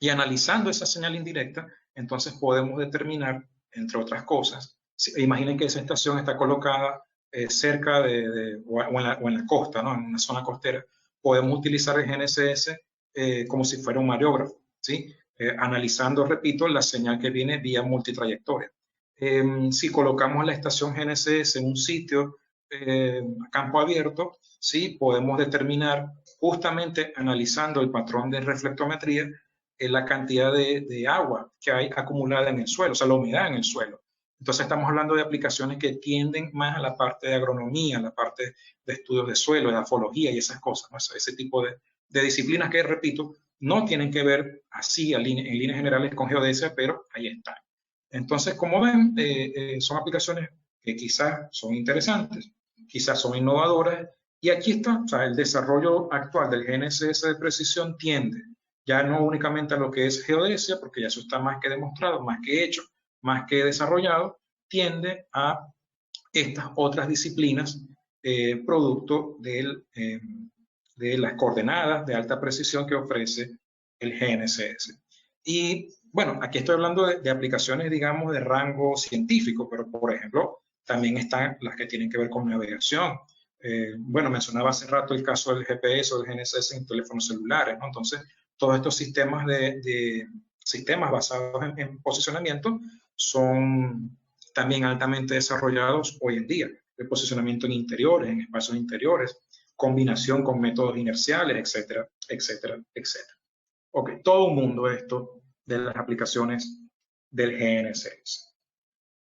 y analizando esa señal indirecta, entonces podemos determinar, entre otras cosas, imaginen que esa estación está colocada cerca o en la costa, ¿no? En una zona costera, podemos utilizar el GNSS como si fuera un mareógrafo, ¿sí? Analizando, repito, la señal que viene vía multitrayectoria. Si colocamos la estación GNSS en un sitio a campo abierto, ¿sí? Podemos determinar, justamente analizando el patrón de reflectometría, la cantidad de agua que hay acumulada en el suelo, o sea, la humedad en el suelo. Entonces estamos hablando de aplicaciones que tienden más a la parte de agronomía, a la parte de estudios de suelo, de afología y esas cosas, ¿no? Ese tipo de disciplinas que, repito, no tienen que ver así en líneas generales con geodesia, pero ahí están. Entonces, como ven, son aplicaciones que quizás son interesantes, quizás son innovadoras, y aquí está, o sea, el desarrollo actual del GNSS de precisión tiende ya no únicamente a lo que es geodesia, porque ya eso está más que demostrado, más que hecho, más que desarrollado, tiende a estas otras disciplinas producto de las coordenadas de alta precisión que ofrece el GNSS. Y bueno, aquí estoy hablando de aplicaciones, digamos, de rango científico, pero por ejemplo, también están las que tienen que ver con navegación. Bueno, mencionaba hace rato el caso del GPS o del GNSS en teléfonos celulares, ¿no? Entonces, todos estos sistemas sistemas basados en posicionamiento son también altamente desarrollados hoy en día. El posicionamiento en interiores, en espacios interiores, combinación con métodos inerciales, etcétera, etcétera, etcétera. Ok, todo un mundo esto de las aplicaciones del GNSS.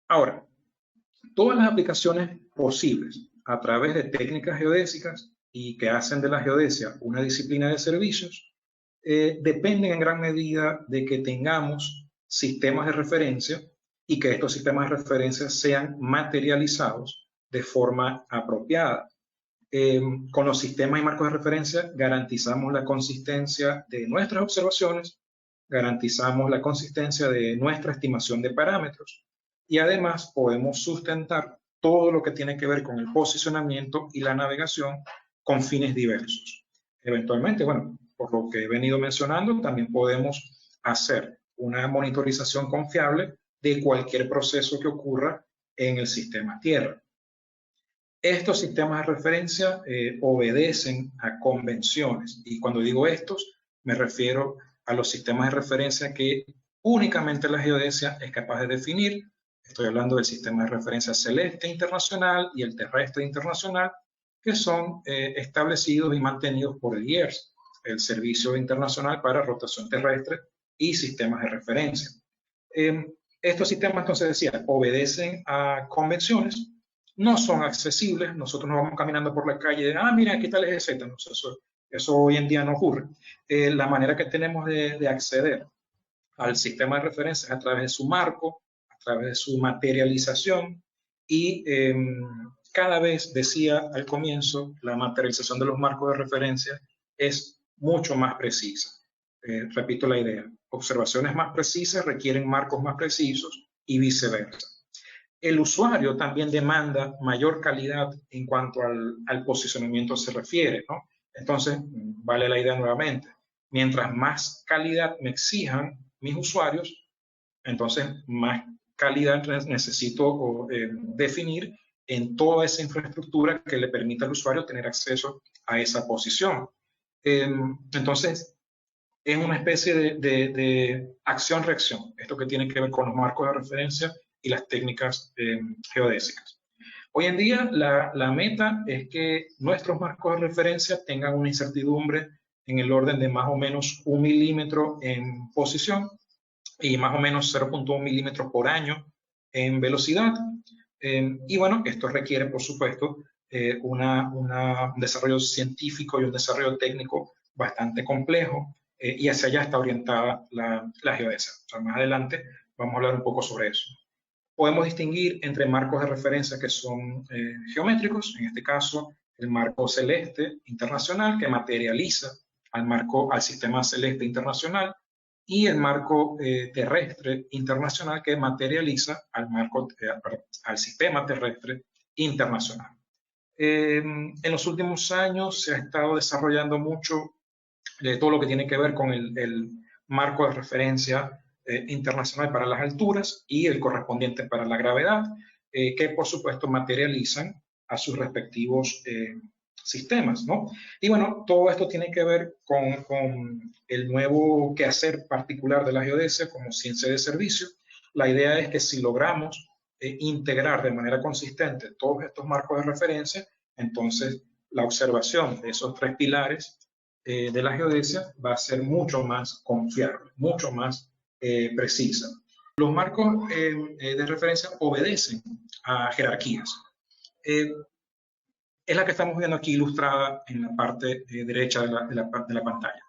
Ahora, todas las aplicaciones posibles a través de técnicas geodésicas y que hacen de la geodesia una disciplina de servicios, dependen en gran medida de que tengamos sistemas de referencia y que estos sistemas de referencia sean materializados de forma apropiada. Con los sistemas y marcos de referencia garantizamos la consistencia de nuestras observaciones, garantizamos la consistencia de nuestra estimación de parámetros y además podemos sustentar todo lo que tiene que ver con el posicionamiento y la navegación con fines diversos. Eventualmente, bueno, por lo que he venido mencionando, también podemos hacer una monitorización confiable de cualquier proceso que ocurra en el sistema Tierra. Estos sistemas de referencia obedecen a convenciones, y cuando digo estos, me refiero a los sistemas de referencia que únicamente la geodesia es capaz de definir. Estoy hablando del sistema de referencia celeste internacional y el terrestre internacional, que son establecidos y mantenidos por el IERS, el Servicio Internacional para Rotación Terrestre y Sistemas de Referencia. Estos sistemas, entonces decía, obedecen a convenciones, no son accesibles. Nosotros no vamos caminando por la calle de, mira, aquí está el EGZ. No, eso hoy en día no ocurre. La manera que tenemos de acceder al sistema de referencia es a través de su marco, a través de su materialización y cada vez, decía al comienzo, la materialización de los marcos de referencia es mucho más precisa. Repito la idea, observaciones más precisas requieren marcos más precisos y viceversa. El usuario también demanda mayor calidad en cuanto al posicionamiento se refiere, ¿no? Entonces, vale la idea nuevamente. Mientras más calidad me exijan mis usuarios, entonces más calidad necesito definir en toda esa infraestructura que le permita al usuario tener acceso a esa posición. Entonces, es una especie de acción-reacción, esto que tiene que ver con los marcos de referencia y las técnicas geodésicas. Hoy en día la meta es que nuestros marcos de referencia tengan una incertidumbre en el orden de más o menos 1 milímetro en posición y más o menos 0.1 milímetros por año en velocidad. Y bueno, esto requiere, por supuesto, un desarrollo científico y un desarrollo técnico bastante complejo, y hacia allá está orientada la geodesia. O sea, más adelante vamos a hablar un poco sobre eso. Podemos distinguir entre marcos de referencia que son geométricos, en este caso el marco celeste internacional que materializa al sistema celeste internacional, y el marco terrestre internacional que materializa al sistema terrestre internacional. En los últimos años se ha estado desarrollando mucho todo lo que tiene que ver con el marco de referencia internacional para las alturas y el correspondiente para la gravedad, que por supuesto materializan a sus respectivos sistemas, ¿no? Y bueno, todo esto tiene que ver con el nuevo quehacer particular de la geodesia como ciencia de servicio. La idea es que si logramos integrar de manera consistente todos estos marcos de referencia, entonces la observación de esos tres pilares de la geodesia va a ser mucho más confiable, mucho más precisa. Los marcos de referencia obedecen a jerarquías. Es la que estamos viendo aquí ilustrada en la parte derecha de la pantalla.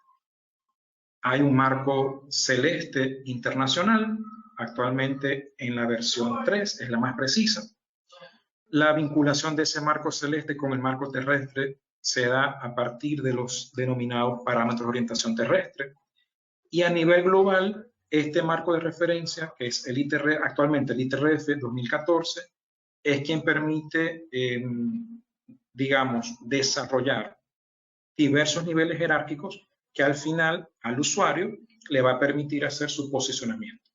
Hay un marco celeste internacional, actualmente en la versión 3, es la más precisa. La vinculación de ese marco celeste con el marco terrestre se da a partir de los denominados parámetros de orientación terrestre. Y a nivel global, este marco de referencia, que es el ITR, actualmente el ITRF 2014, es quien permite, digamos, desarrollar diversos niveles jerárquicos que al final al usuario le va a permitir hacer su posicionamiento.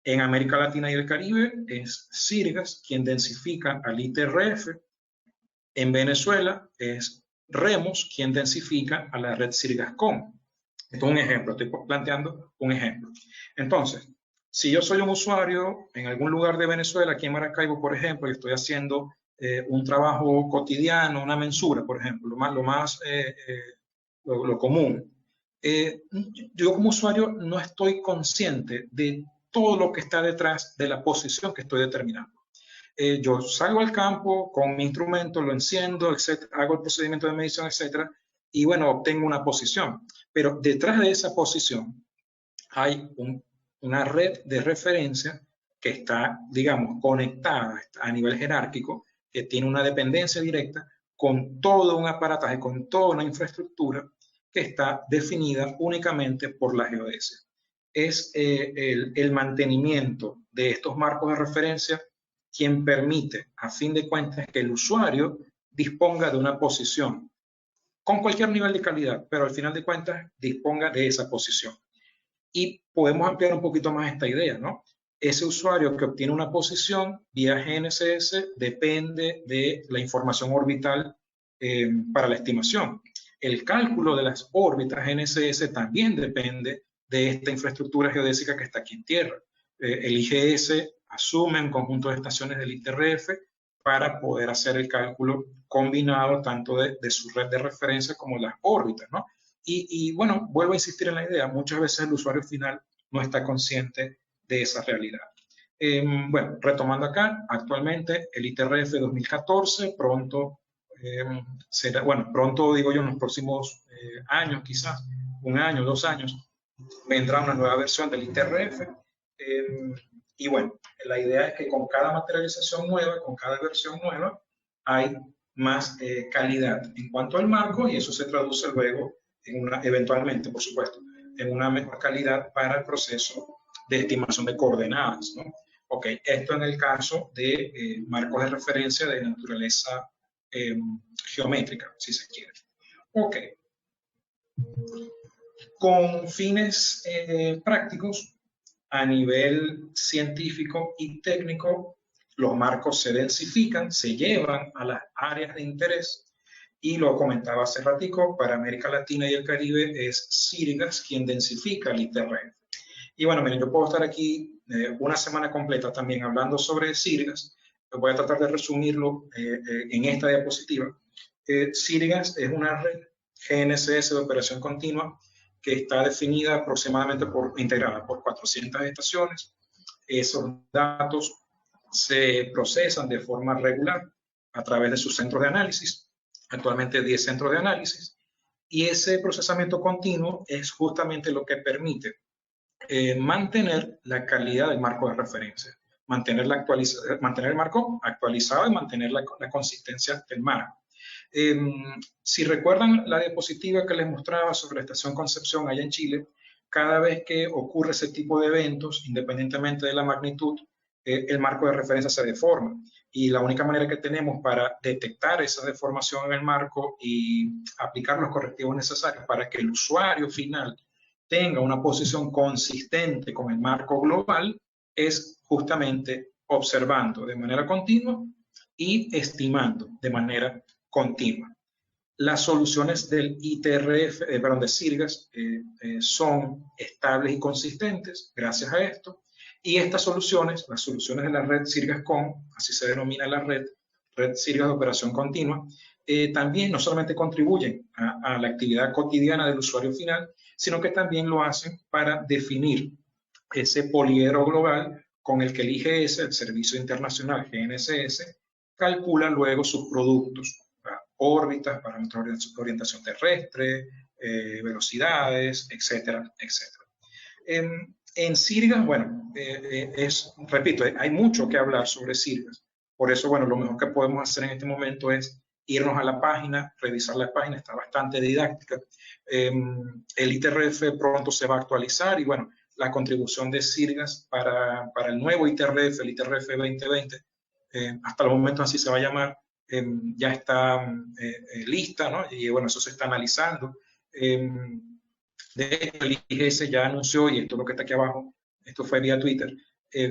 En América Latina y el Caribe es SIRGAS quien densifica al ITRF. En Venezuela es REMOS quien densifica a la red SIRGAS-COM. Esto es un ejemplo, estoy planteando un ejemplo. Entonces, si yo soy un usuario en algún lugar de Venezuela, aquí en Maracaibo, por ejemplo, y estoy haciendo un trabajo cotidiano, una mensura, por ejemplo, lo común, yo como usuario no estoy consciente de todo lo que está detrás de la posición que estoy determinando. Yo salgo al campo con mi instrumento, lo enciendo, etcétera, hago el procedimiento de medición, etcétera, y bueno, obtengo una posición. Pero detrás de esa posición hay una red de referencia que está, digamos, conectada a nivel jerárquico, que tiene una dependencia directa con todo un aparataje, con toda una infraestructura que está definida únicamente por la geodesia. Es el mantenimiento de estos marcos de referencia quien permite, a fin de cuentas, que el usuario disponga de una posición con cualquier nivel de calidad, pero al final de cuentas disponga de esa posición. Y podemos ampliar un poquito más esta idea, ¿no? Ese usuario que obtiene una posición vía GNSS depende de la información orbital para la estimación. El cálculo de las órbitas GNSS también depende de esta infraestructura geodésica que está aquí en tierra. El IGS asume un conjunto de estaciones del ITRF para poder hacer el cálculo combinado tanto de su red de referencia como las órbitas, ¿no? Y bueno, vuelvo a insistir en la idea, muchas veces el usuario final no está consciente de esa realidad. Bueno, retomando acá, actualmente el ITRF 2014 pronto será, bueno, pronto digo yo en los próximos años quizás, un año, 2 años, vendrá una nueva versión del ITRF. Y bueno, la idea es que con cada materialización nueva, con cada versión nueva, hay más calidad en cuanto al marco y eso se traduce luego eventualmente, por supuesto, en una mejor calidad para el proceso de estimación de coordenadas, ¿no? Ok, esto en el caso de marcos de referencia de naturaleza geométrica, si se quiere. Ok. Con fines prácticos, a nivel científico y técnico, los marcos se densifican, se llevan a las áreas de interés y lo comentaba hace ratico, para América Latina y el Caribe es SIRGAS quien densifica el ITRF. Y bueno, miren, yo puedo estar aquí una semana completa también hablando sobre SIRGAS, voy a tratar de resumirlo en esta diapositiva. SIRGAS es una red GNSS de operación continua que está definida aproximadamente integrada por 400 estaciones. Esos datos se procesan de forma regular a través de sus centros de análisis, actualmente 10 centros de análisis, y ese procesamiento continuo es justamente lo que permite mantener la calidad del marco de referencia, mantener el marco actualizado y mantener la consistencia del marco. Si recuerdan la diapositiva que les mostraba sobre la estación Concepción allá en Chile, cada vez que ocurre ese tipo de eventos, independientemente de la magnitud, el marco de referencia se deforma. Y la única manera que tenemos para detectar esa deformación en el marco y aplicar los correctivos necesarios para que el usuario final tenga una posición consistente con el marco global es justamente observando de manera continua y estimando de manera continua. Las soluciones del ITRF, de SIRGAS, son estables y consistentes gracias a esto. Y estas soluciones, las soluciones de la red SIRGAS-COM, así se denomina la red SIRGAS de operación continua, también no solamente contribuyen a la actividad cotidiana del usuario final, sino que también lo hacen para definir ese poliedro global con el que el IGS, el Servicio Internacional GNSS, calcula luego sus productos, órbitas, parámetros de orientación terrestre, velocidades, etcétera, etcétera. En Sirgas, bueno, repito, hay mucho que hablar sobre Sirgas. Por eso, bueno, lo mejor que podemos hacer en este momento es irnos a la página, revisar la página, está bastante didáctica. El ITRF pronto se va a actualizar y, bueno, la contribución de Sirgas para el nuevo ITRF, el ITRF 2020, hasta el momento así se va a llamar, ya está lista, ¿no? Y bueno, eso se está analizando. De hecho, el IGS ya anunció, y esto es lo que está aquí abajo, esto fue vía Twitter,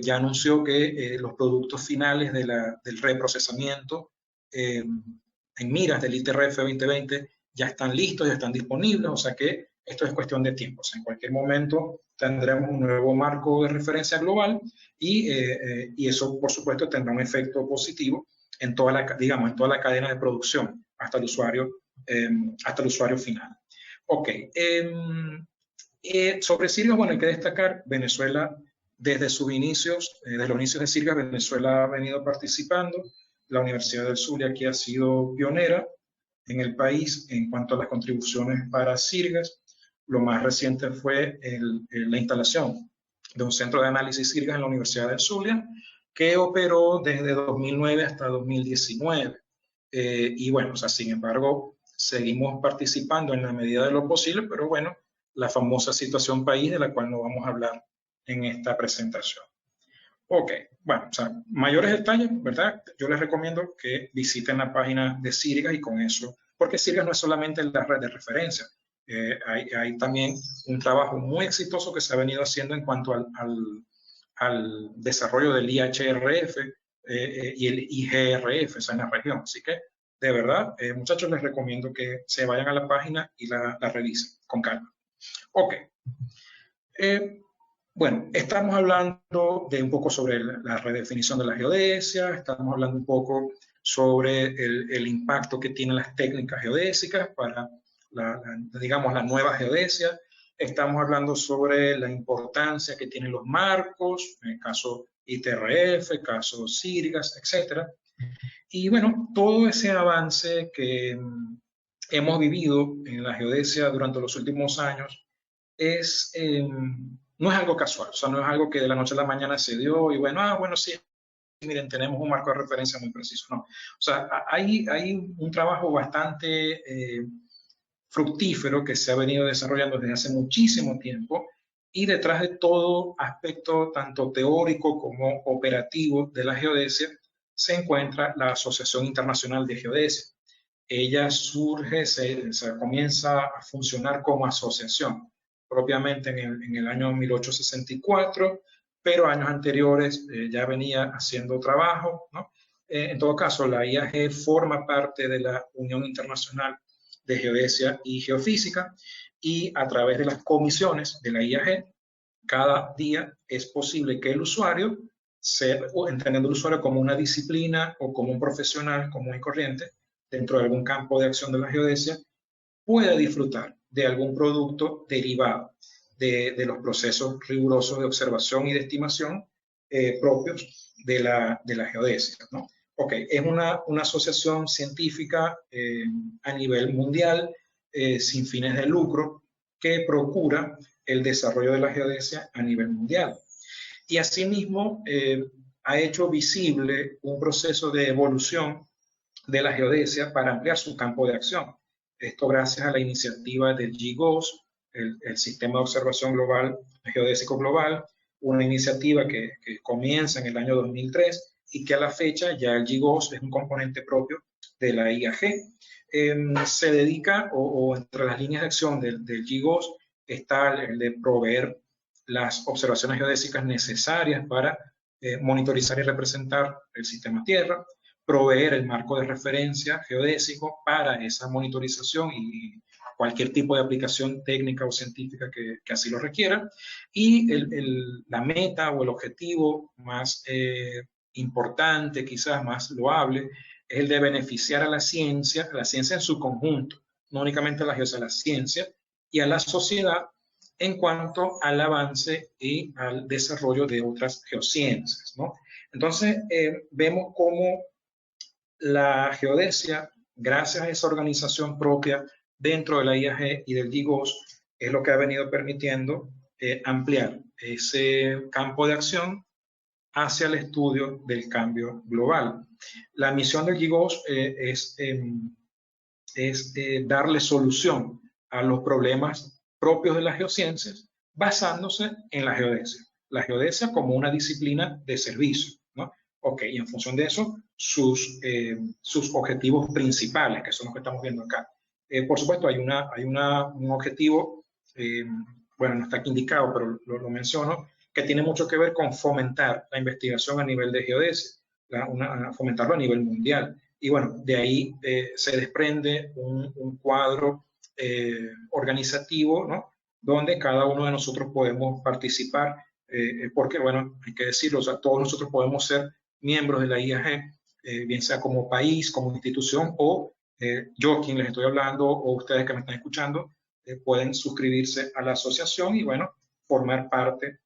ya anunció que los productos finales del reprocesamiento en miras del ITRF 2020 ya están listos, ya están disponibles, o sea que esto es cuestión de tiempo. O sea, en cualquier momento tendremos un nuevo marco de referencia global y eso, por supuesto, tendrá un efecto positivo en toda la, digamos, en toda la cadena de producción hasta el usuario final. Ok. Sobre Sirgas, bueno, hay que destacar, Venezuela, desde sus inicios, desde los inicios de Sirgas, Venezuela ha venido participando. La Universidad del Zulia aquí ha sido pionera en el país en cuanto a las contribuciones para Sirgas. Lo más reciente fue la instalación de un centro de análisis Sirgas en la Universidad del Zulia, que operó desde 2009 hasta 2019. Y bueno, o sea, sin embargo, seguimos participando en la medida de lo posible, pero bueno, la famosa situación país de la cual no vamos a hablar en esta presentación. Ok, bueno, o sea, mayores detalles, ¿verdad? Yo les recomiendo que visiten la página de Sirgas y con eso, porque Sirgas no es solamente la red de referencia, hay también un trabajo muy exitoso que se ha venido haciendo en cuanto al desarrollo del IHRF y el IGRF, o sea, en la región. Así que, de verdad, muchachos, les recomiendo que se vayan a la página y la revisen con calma. Ok. Bueno, estamos hablando de un poco sobre la redefinición de la geodesia, estamos hablando un poco sobre el impacto que tienen las técnicas geodésicas para, digamos, la nueva geodesia. Estamos hablando sobre la importancia que tienen los marcos, en el caso ITRF, caso Sirgas, etc. Y bueno, todo ese avance que hemos vivido en la geodesia durante los últimos años no es algo casual, o sea, no es algo que de la noche a la mañana se dio y bueno, bueno, sí, miren, tenemos un marco de referencia muy preciso, no. O sea, hay un trabajo bastante fructífero que se ha venido desarrollando desde hace muchísimo tiempo y detrás de todo aspecto tanto teórico como operativo de la geodesia se encuentra la Asociación Internacional de Geodesia. Ella surge, se comienza a funcionar como asociación propiamente en el año 1864, pero años anteriores ya venía haciendo trabajo, ¿no? En todo caso, la IAG forma parte de la Unión Internacional de Geodesia y Geofísica y a través de las comisiones de la IAG, cada día es posible que el usuario, entendiendo el usuario como una disciplina o como un profesional común y corriente dentro de algún campo de acción de la geodesia, pueda disfrutar de algún producto derivado de los procesos rigurosos de observación y de estimación propios de la geodesia, ¿no? Ok, es una asociación científica a nivel mundial sin fines de lucro que procura el desarrollo de la geodesia a nivel mundial. Y asimismo ha hecho visible un proceso de evolución de la geodesia para ampliar su campo de acción. Esto gracias a la iniciativa del GGOS, el Sistema de Observación Global, Geodésico Global, una iniciativa que comienza en el año 2003 y que a la fecha ya el GGOS es un componente propio de la IAG. Se dedica, o entre las líneas de acción del GGOS, está el de proveer las observaciones geodésicas necesarias para monitorizar y representar el sistema Tierra, proveer el marco de referencia geodésico para esa monitorización y cualquier tipo de aplicación técnica o científica que así lo requiera. Y la meta o el objetivo más importante, quizás más loable, es el de beneficiar a la ciencia en su conjunto, no únicamente a la geodesia, a la ciencia y a la sociedad en cuanto al avance y al desarrollo de otras geociencias, ¿no? Entonces, vemos cómo la geodesia, gracias a esa organización propia dentro de la IAG y del GIGOS, es lo que ha venido permitiendo ampliar ese campo de acción hacia el estudio del cambio global. La misión del GIGOS es darle solución a los problemas propios de las geociencias basándose en la geodesia. La geodesia como una disciplina de servicio, ¿no? Ok, y en función de eso, sus objetivos principales, que son los que estamos viendo acá. Por supuesto, hay un objetivo, bueno, no está aquí indicado, pero lo menciono, que tiene mucho que ver con fomentar la investigación a nivel de geodesia, fomentarlo a nivel mundial. Y bueno, de ahí se desprende un cuadro organizativo, ¿no? Donde cada uno de nosotros podemos participar, porque, bueno, hay que decirlo, o sea, todos nosotros podemos ser miembros de la IAG, bien sea como país, como institución, o yo, quien les estoy hablando, o ustedes que me están escuchando, pueden suscribirse a la asociación y, bueno, formar parte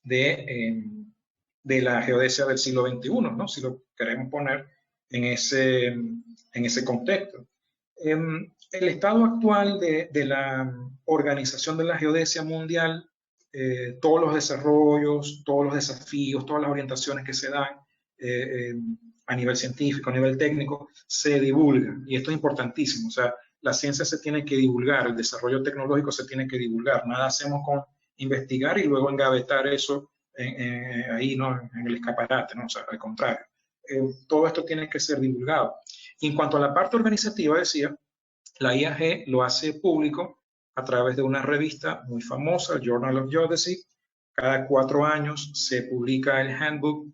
de la geodesia del siglo XXI, ¿no? Si lo queremos poner en ese contexto. El estado actual de la organización de la geodesia mundial, todos los desarrollos, todos los desafíos, todas las orientaciones que se dan a nivel científico, a nivel técnico, se divulgan. Y esto es importantísimo. O sea, la ciencia se tiene que divulgar, el desarrollo tecnológico se tiene que divulgar. Nada hacemos con investigar y luego engavetar eso ahí, ¿no? En el escaparate, ¿no? O sea, al contrario. Todo esto tiene que ser divulgado. Y en cuanto a la parte organizativa, decía, la IAG lo hace público a través de una revista muy famosa, el Journal of Geodesy. Cada 4 años se publica el Handbook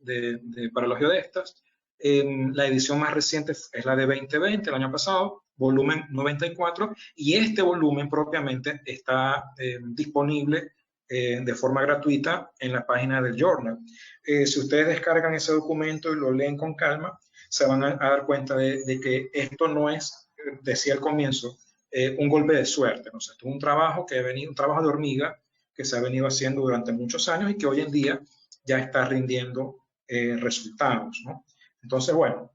para los geodestas. La edición más reciente es la de 2020, el año pasado, volumen 94, y este volumen propiamente está disponible de forma gratuita en la página del Journal. Si ustedes descargan ese documento y lo leen con calma, se van a dar cuenta de que esto no es, decía al comienzo, un golpe de suerte, ¿no? O sea, esto es un trabajo un trabajo de hormiga que se ha venido haciendo durante muchos años y que hoy en día ya está rindiendo resultados, ¿no? Entonces, bueno,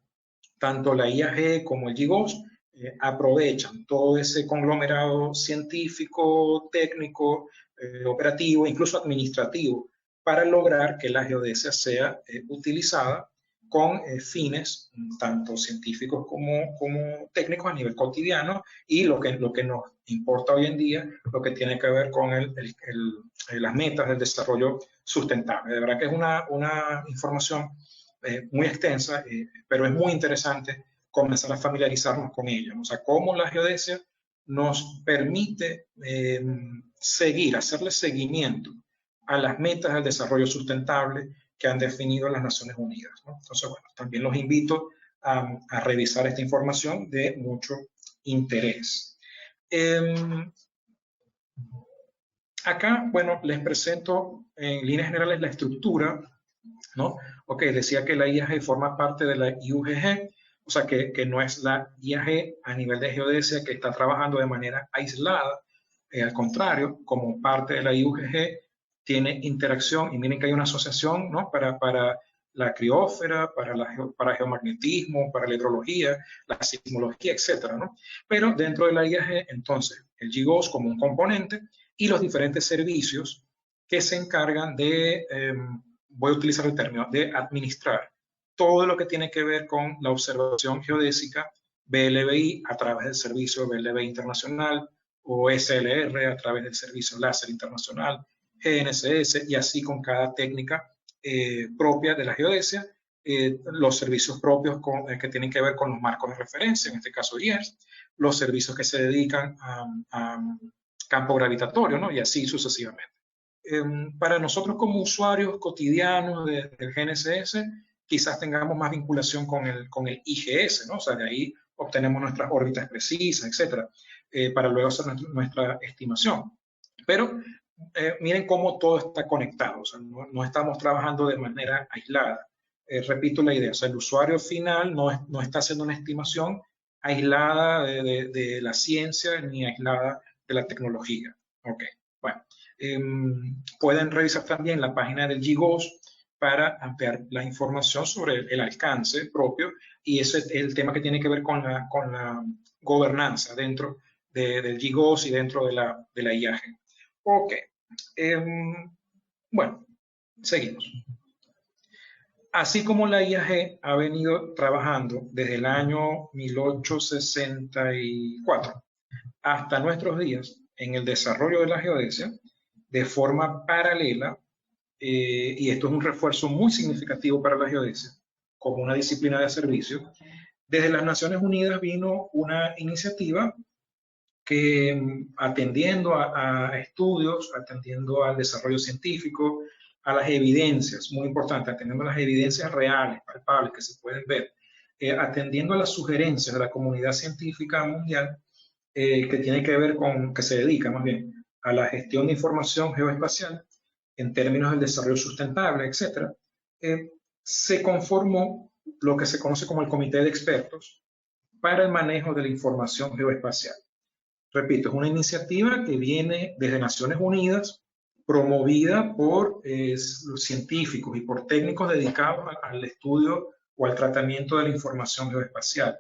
tanto la IAG como el GIGOS aprovechan todo ese conglomerado científico, técnico, operativo, incluso administrativo, para lograr que la geodesia sea utilizada con fines tanto científicos como técnicos a nivel cotidiano y lo que nos importa hoy en día, lo que tiene que ver con las metas del desarrollo sustentable. De verdad que es una información muy extensa, pero es muy interesante comenzar a familiarizarnos con ella, ¿no? O sea, cómo la geodesia nos permite hacerle seguimiento a las metas del desarrollo sustentable que han definido las Naciones Unidas, ¿no? Entonces, bueno, también los invito a revisar esta información de mucho interés. Acá, bueno, les presento en líneas generales la estructura, ¿no? Ok, decía que la IAG forma parte de la IUGG, o sea que no es la IAG a nivel de geodesia que está trabajando de manera aislada, al contrario, como parte de la IUGG tiene interacción, y miren que hay una asociación, ¿no? Para la criósfera, para geomagnetismo, para la hidrología, la sismología, etcétera, ¿no? Pero dentro de la IAG, entonces, el GIGOS como un componente y los diferentes servicios que se encargan de voy a utilizar el término, de administrar todo lo que tiene que ver con la observación geodésica BLBI a través del servicio BLBI Internacional o SLR a través del servicio Láser Internacional, GNSS y así con cada técnica propia de la geodesia, los servicios propios que tienen que ver con los marcos de referencia, en este caso IERS, los servicios que se dedican a campo gravitatorio, ¿no? Y así sucesivamente. Para nosotros como usuarios cotidianos del GNSS, quizás tengamos más vinculación con el IGS, ¿no? O sea, de ahí obtenemos nuestras órbitas precisas, etcétera, para luego hacer nuestra estimación. Pero miren cómo todo está conectado, o sea, no estamos trabajando de manera aislada. Repito la idea, o sea, el usuario final no está haciendo una estimación aislada de la ciencia ni aislada de la tecnología. Ok, bueno. Pueden revisar también la página del GIGOS para ampliar la información sobre el alcance propio, y ese es el tema que tiene que ver con la gobernanza dentro del GIGOS y dentro de la IAG. Ok, bueno, seguimos. Así como la IAG ha venido trabajando desde el año 1864 hasta nuestros días en el desarrollo de la geodesia de forma paralela, y esto es un refuerzo muy significativo para la geodesia como una disciplina de servicio. Desde las Naciones Unidas vino una iniciativa que, atendiendo a estudios, atendiendo al desarrollo científico, a las evidencias, muy importante, atendiendo a las evidencias reales, palpables, que se pueden ver, atendiendo a las sugerencias de la comunidad científica mundial, que tiene que ver con, que se dedica más bien a la gestión de información geoespacial en términos del desarrollo sustentable, etc., se conformó lo que se conoce como el Comité de Expertos para el manejo de la información geoespacial. Repito, es una iniciativa que viene desde Naciones Unidas, promovida por los científicos y por técnicos dedicados al estudio o al tratamiento de la información geoespacial.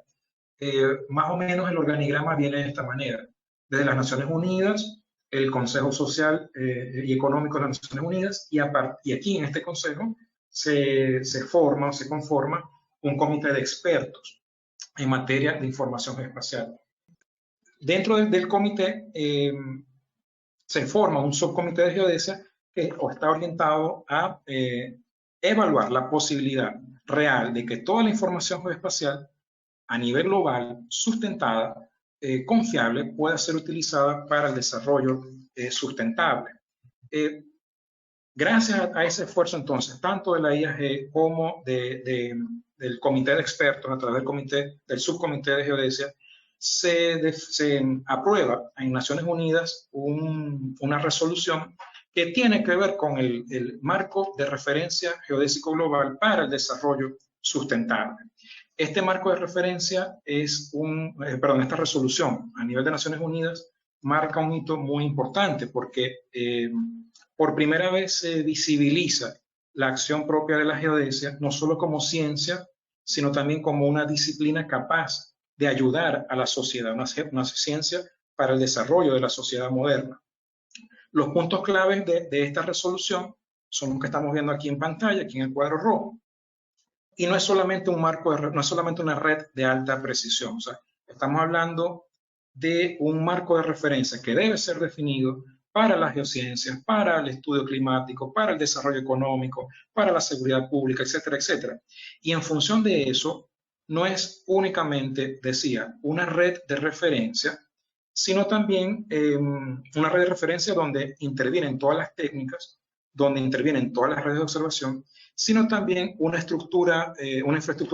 Más o menos el organigrama viene de esta manera. Desde las Naciones Unidas, el Consejo Social y Económico de las Naciones Unidas, y aquí en este consejo se forma o se conforma un comité de expertos en materia de información geoespacial. Dentro del comité se forma un subcomité de geodesia que está orientado a evaluar la posibilidad real de que toda la información geoespacial a nivel global, sustentada, confiable, pueda ser utilizada para el desarrollo sustentable. Gracias a ese esfuerzo, entonces, tanto de la IAG como del comité de expertos, a través del subcomité de geodesia, se aprueba en Naciones Unidas una resolución que tiene que ver con el marco de referencia geodésico global para el desarrollo sustentable. Este marco de referencia es esta resolución a nivel de Naciones Unidas marca un hito muy importante porque por primera vez se visibiliza la acción propia de la geodesia, no solo como ciencia, sino también como una disciplina capaz de ayudar a la sociedad, una ciencia para el desarrollo de la sociedad moderna. Los puntos claves de esta resolución son los que estamos viendo aquí en pantalla, aquí en el cuadro rojo. Y no es solamente no es solamente una red de alta precisión. O sea, estamos hablando de un marco de referencia que debe ser definido para las geociencias, para el estudio climático, para el desarrollo económico, para la seguridad pública, etcétera, etcétera. Y en función de eso, no es únicamente, decía, una red de referencia, sino también una red de referencia donde intervienen todas las técnicas, donde intervienen todas las redes de observación, sino también una infraestructura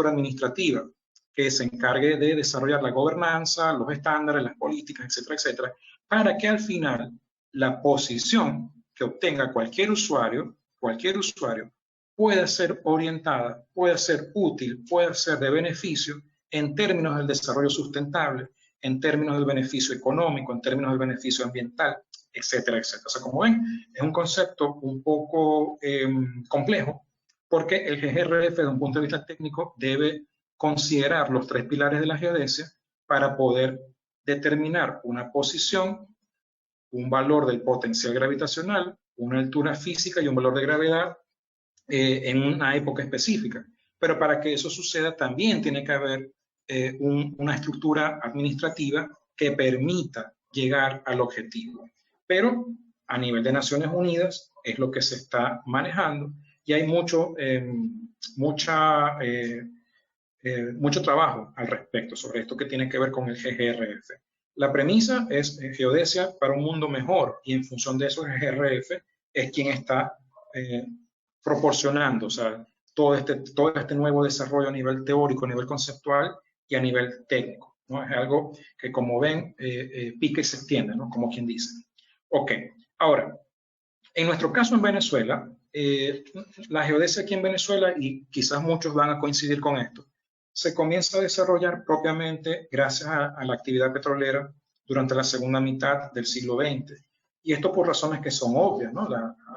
administrativa que se encargue de desarrollar la gobernanza, los estándares, las políticas, etcétera, etcétera, para que al final la posición que obtenga cualquier usuario pueda ser orientada, pueda ser útil, pueda ser de beneficio en términos del desarrollo sustentable, en términos del beneficio económico, en términos del beneficio ambiental, etcétera, etcétera. O sea, como ven, es un concepto un poco complejo, porque el GGRF, desde un punto de vista técnico, debe considerar los tres pilares de la geodesia para poder determinar una posición, un valor del potencial gravitacional, una altura física y un valor de gravedad en una época específica. Pero para que eso suceda también tiene que haber una estructura administrativa que permita llegar al objetivo. Pero a nivel de Naciones Unidas es lo que se está manejando y hay mucho trabajo al respecto sobre esto que tiene que ver con el GGRF. La premisa es geodesia para un mundo mejor y en función de eso el GGRF es quien está proporcionando, o sea, todo este nuevo desarrollo a nivel teórico, a nivel conceptual y a nivel técnico, ¿no? Es algo que, como ven, pica y se extiende, ¿no? Como quien dice. Ok, ahora, en nuestro caso en Venezuela, la geodesia aquí en Venezuela, y quizás muchos van a coincidir con esto, se comienza a desarrollar propiamente gracias a la actividad petrolera durante la segunda mitad del siglo XX. y esto por razones que son obvias, ¿no?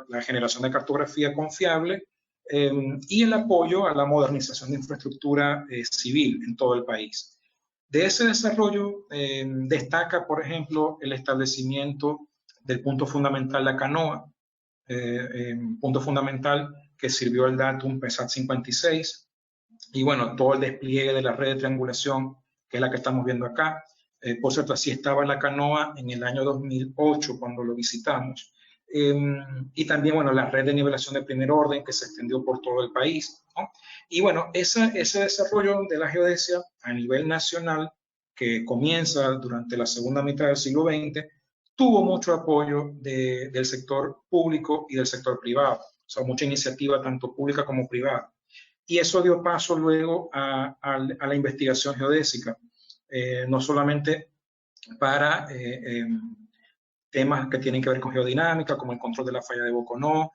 La generación de cartografía confiable y el apoyo a la modernización de infraestructura civil en todo el país. De ese desarrollo destaca, por ejemplo, el establecimiento del punto fundamental La Canoa, punto fundamental que sirvió al datum PESAT 56, y bueno, todo el despliegue de la red de triangulación, que es la que estamos viendo acá. Por cierto, así estaba La Canoa en el año 2008 cuando lo visitamos. Y también, bueno, la red de nivelación de primer orden que se extendió por todo el país, ¿no? Y bueno, ese desarrollo de la geodesia a nivel nacional, que comienza durante la segunda mitad del siglo XX, tuvo mucho apoyo del sector público y del sector privado. O sea, mucha iniciativa tanto pública como privada. Y eso dio paso luego a la investigación geodésica, no solamente para temas que tienen que ver con geodinámica, como el control de la falla de Boconó,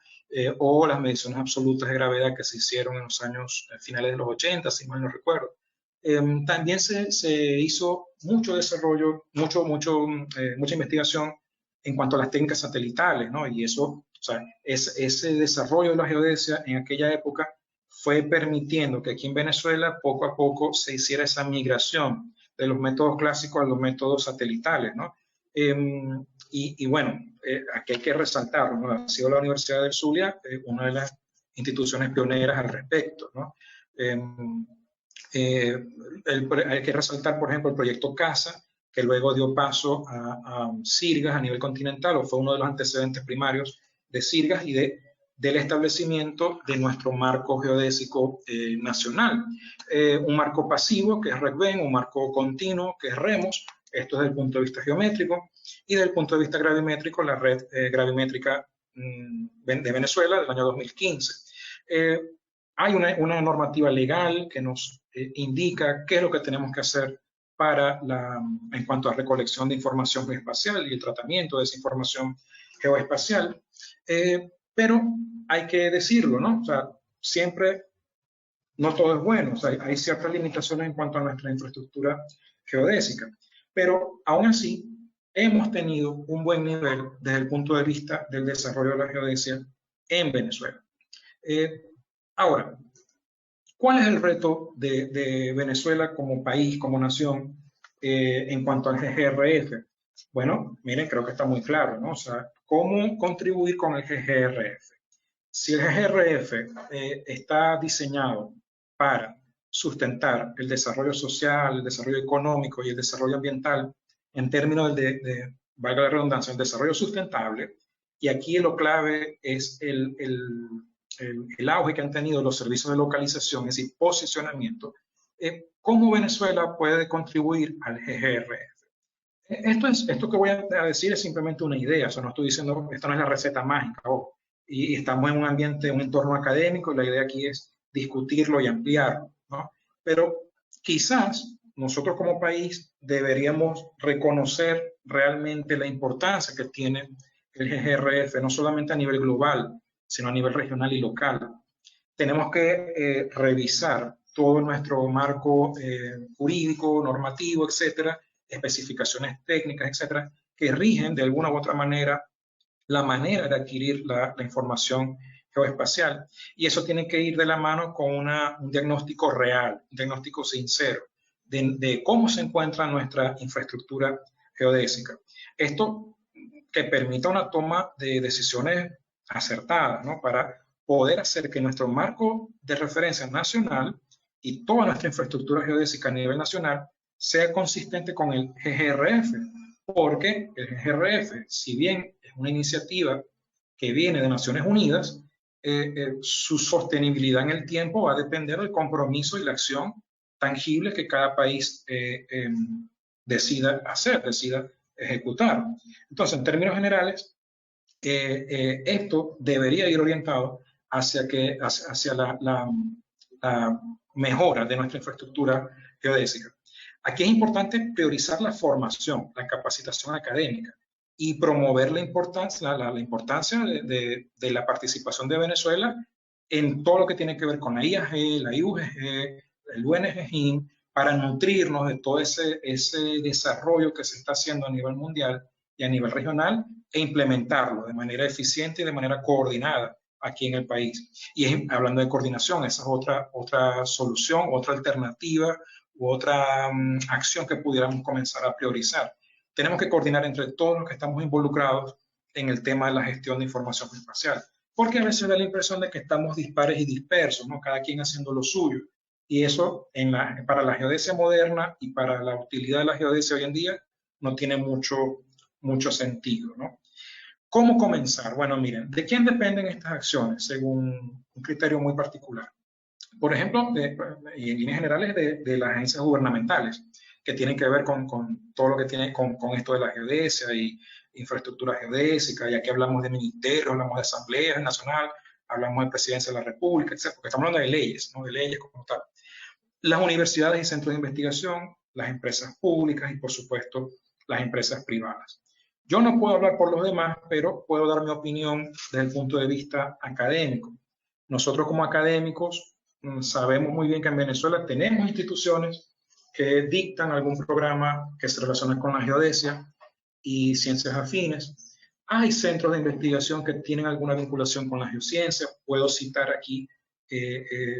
o las mediciones absolutas de gravedad que se hicieron en los años finales de los 80, si mal no recuerdo. También se hizo mucho desarrollo, mucha investigación en cuanto a las técnicas satelitales, ¿no? Y eso, o sea, ese desarrollo de la geodesia en aquella época fue permitiendo que aquí en Venezuela poco a poco se hiciera esa migración de los métodos clásicos a los métodos satelitales, ¿no? Y bueno, aquí hay que resaltarlo, ¿no? Ha sido la Universidad del Zulia una de las instituciones pioneras al respecto, ¿no? Hay que resaltar, por ejemplo, el proyecto CASA, que luego dio paso a CIRGAS a nivel continental, o fue uno de los antecedentes primarios de CIRGAS y del establecimiento de nuestro marco geodésico nacional. Un marco pasivo, que es REGVEN, un marco continuo, que es REMOS, esto desde el punto de vista geométrico, y desde el punto de vista gravimétrico, la red gravimétrica de Venezuela del año 2015. Hay una normativa legal que nos indica qué es lo que tenemos que hacer en cuanto a recolección de información geoespacial y el tratamiento de esa información geoespacial. Pero hay que decirlo, ¿no? O sea, siempre no todo es bueno, o sea, hay ciertas limitaciones en cuanto a nuestra infraestructura geodésica, pero aún así hemos tenido un buen nivel desde el punto de vista del desarrollo de la geodesia en Venezuela. Ahora, ¿cuál es el reto de Venezuela como país, como nación, en cuanto al GGRF? Bueno, miren, creo que está muy claro, ¿no? O sea, ¿cómo contribuir con el GGRF? Si el GGRF está diseñado para sustentar el desarrollo social, el desarrollo económico y el desarrollo ambiental en términos valga la redundancia, el desarrollo sustentable, y aquí lo clave es el auge que han tenido los servicios de localización, es decir, posicionamiento, ¿cómo Venezuela puede contribuir al GGRF? Esto que voy a decir es simplemente una idea, o sea, no estoy diciendo, esto no es la receta mágica, y estamos en un ambiente, un entorno académico, y la idea aquí es discutirlo y ampliarlo, ¿no? Pero quizás nosotros como país deberíamos reconocer realmente la importancia que tiene el GGRF, no solamente a nivel global, sino a nivel regional y local. Tenemos que revisar todo nuestro marco jurídico, normativo, etcétera, especificaciones técnicas, etcétera, que rigen de alguna u otra manera la manera de adquirir la información geoespacial. Y eso tiene que ir de la mano con un diagnóstico real, un diagnóstico sincero de cómo se encuentra nuestra infraestructura geodésica. Esto que permita una toma de decisiones acertadas, ¿no? Para poder hacer que nuestro marco de referencia nacional y toda nuestra infraestructura geodésica a nivel nacional sea consistente con el GGRF, porque el GGRF, si bien es una iniciativa que viene de Naciones Unidas, su sostenibilidad en el tiempo va a depender del compromiso y la acción tangible que cada país decida hacer, decida ejecutar. Entonces, en términos generales, esto debería ir orientado hacia la mejora de nuestra infraestructura geodésica. Aquí es importante priorizar la formación, la capacitación académica y promover la importancia de la participación de Venezuela en todo lo que tiene que ver con la IAG, la IUGG, el UNGGIN, para nutrirnos de todo ese desarrollo que se está haciendo a nivel mundial y a nivel regional e implementarlo de manera eficiente y de manera coordinada aquí en el país. Y hablando de coordinación, esa es otra solución, otra alternativa u otra acción que pudiéramos comenzar a priorizar. Tenemos que coordinar entre todos los que estamos involucrados en el tema de la gestión de información espacial, porque a veces da la impresión de que estamos dispares y dispersos, ¿no? Cada quien haciendo lo suyo. Y eso para la geodesia moderna y para la utilidad de la geodesia hoy en día no tiene mucho sentido, ¿no? ¿Cómo comenzar? Bueno, miren, ¿de quién dependen estas acciones? Según un criterio muy particular. Por ejemplo, y en líneas generales, de las agencias gubernamentales, que tienen que ver con todo lo que tiene con esto de la geodesia y infraestructura geodésica. Y aquí hablamos de ministerios, hablamos de Asamblea Nacional, hablamos de Presidencia de la República, etc. Porque estamos hablando de leyes, ¿no? De leyes como tal. Las universidades y centros de investigación, las empresas públicas y, por supuesto, las empresas privadas. Yo no puedo hablar por los demás, pero puedo dar mi opinión desde el punto de vista académico. Nosotros como académicos sabemos muy bien que en Venezuela tenemos instituciones que dictan algún programa que se relaciona con la geodesia y ciencias afines. Hay centros de investigación que tienen alguna vinculación con la geociencia. Puedo citar aquí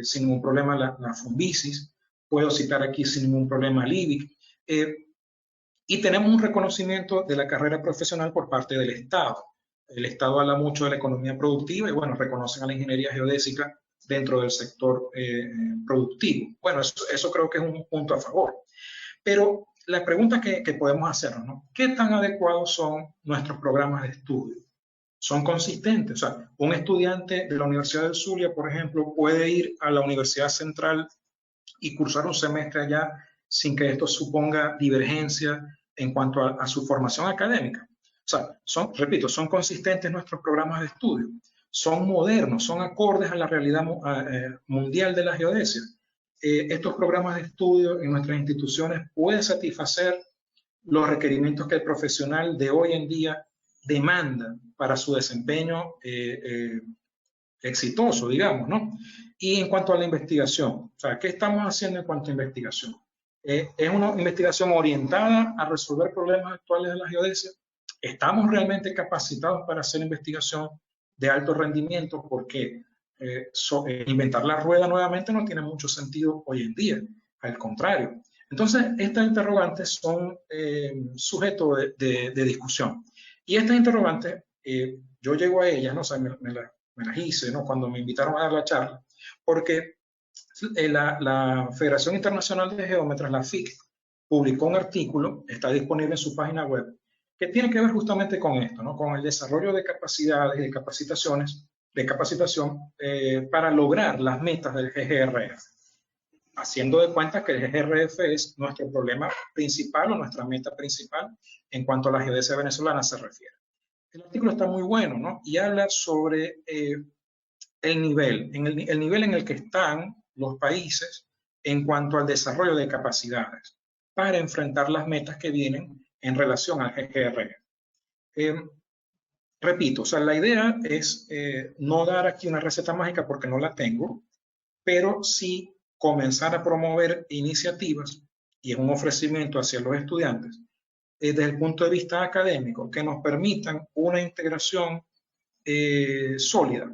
sin ningún problema la Funvisis. Puedo citar aquí sin ningún problema LIBIC. Y tenemos un reconocimiento de la carrera profesional por parte del Estado. El Estado habla mucho de la economía productiva y, bueno, reconocen a la ingeniería geodésica dentro del sector productivo. Bueno, eso creo que es un punto a favor. Pero la pregunta que podemos hacernos, ¿no? ¿Qué tan adecuados son nuestros programas de estudio? ¿Son consistentes? O sea, un estudiante de la Universidad del Zulia, por ejemplo, puede ir a la Universidad Central y cursar un semestre allá sin que esto suponga divergencia en cuanto a su formación académica. O sea, repito, son consistentes nuestros programas de estudio, son modernos, son acordes a la realidad mundial de la geodesia. Estos programas de estudio en nuestras instituciones pueden satisfacer los requerimientos que el profesional de hoy en día demanda para su desempeño exitoso, digamos, ¿no? Y en cuanto a la investigación, o sea, ¿qué estamos haciendo en cuanto a investigación? ¿Es una investigación orientada a resolver problemas actuales de la geodesia? ¿Estamos realmente capacitados para hacer investigación de alto rendimiento? Porque inventar la rueda nuevamente no tiene mucho sentido hoy en día, al contrario. Entonces, estas interrogantes son sujeto de discusión. Y estas interrogantes, yo llego a ellas, ¿no? O sea, me las hice, ¿no? Cuando me invitaron a dar la charla, porque la Federación Internacional de Geómetras, la FIC, publicó un artículo, está disponible en su página web, que tiene que ver justamente con esto, ¿no? Con el desarrollo de capacidades y de capacitación para lograr las metas del GGRF, haciendo de cuenta que el GGRF es nuestro problema principal o nuestra meta principal en cuanto a la geodesia venezolana se refiere. El artículo está muy bueno, ¿no? Y habla sobre el nivel en el que están los países en cuanto al desarrollo de capacidades para enfrentar las metas que vienen en relación al GGR. Repito, o sea, la idea es no dar aquí una receta mágica porque no la tengo, pero sí comenzar a promover iniciativas y es un ofrecimiento hacia los estudiantes desde el punto de vista académico que nos permitan una integración sólida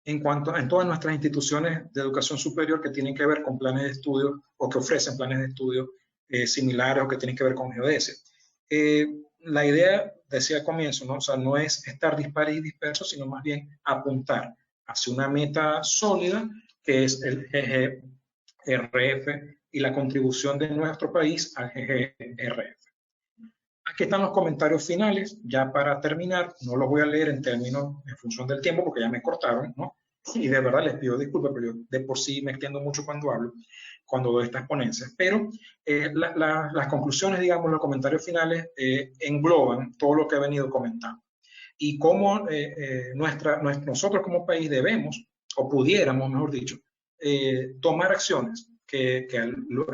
en todas nuestras instituciones de educación superior que tienen que ver con planes de estudio o que ofrecen planes de estudio similares o que tienen que ver con geodesia. La idea, decía al comienzo, ¿no? O sea, no es estar dispares y dispersos, sino más bien apuntar hacia una meta sólida que es el GGRF y la contribución de nuestro país al GGRF. Aquí están los comentarios finales, ya para terminar, no los voy a leer en función del tiempo, porque ya me cortaron, ¿no? Y de verdad les pido disculpas, pero yo de por sí me extiendo mucho cuando hablo, cuando doy estas ponencias. Pero las conclusiones, digamos, los comentarios finales engloban todo lo que he venido comentando. Y cómo nosotros como país debemos, o pudiéramos, mejor dicho, tomar acciones que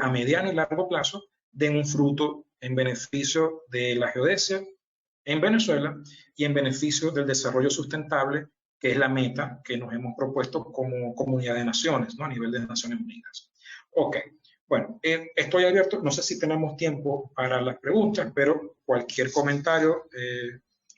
a mediano y largo plazo den un fruto en beneficio de la geodesia en Venezuela y en beneficio del desarrollo sustentable, que es la meta que nos hemos propuesto como comunidad de naciones, ¿no? A nivel de Naciones Unidas. Ok, Bueno, estoy abierto, no sé si tenemos tiempo para las preguntas, pero cualquier comentario,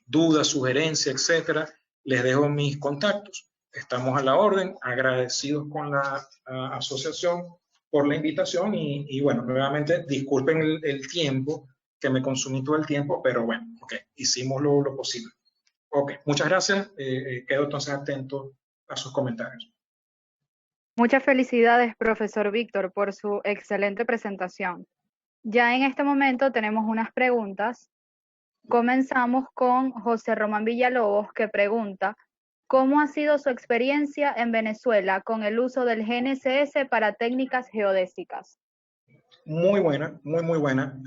duda, sugerencia, etcétera, les dejo mis contactos. Estamos a la orden, agradecidos con la asociación por la invitación y bueno, nuevamente disculpen el tiempo, que me consumí todo el tiempo, pero bueno, ok, hicimos lo posible. Ok, muchas gracias, quedo entonces atento a sus comentarios. Muchas felicidades, profesor Víctor, por su excelente presentación. Ya en este momento tenemos unas preguntas. Comenzamos con José Román Villalobos, que pregunta, ¿cómo ha sido su experiencia en Venezuela con el uso del GNSS para técnicas geodésicas? Muy buena, muy buena.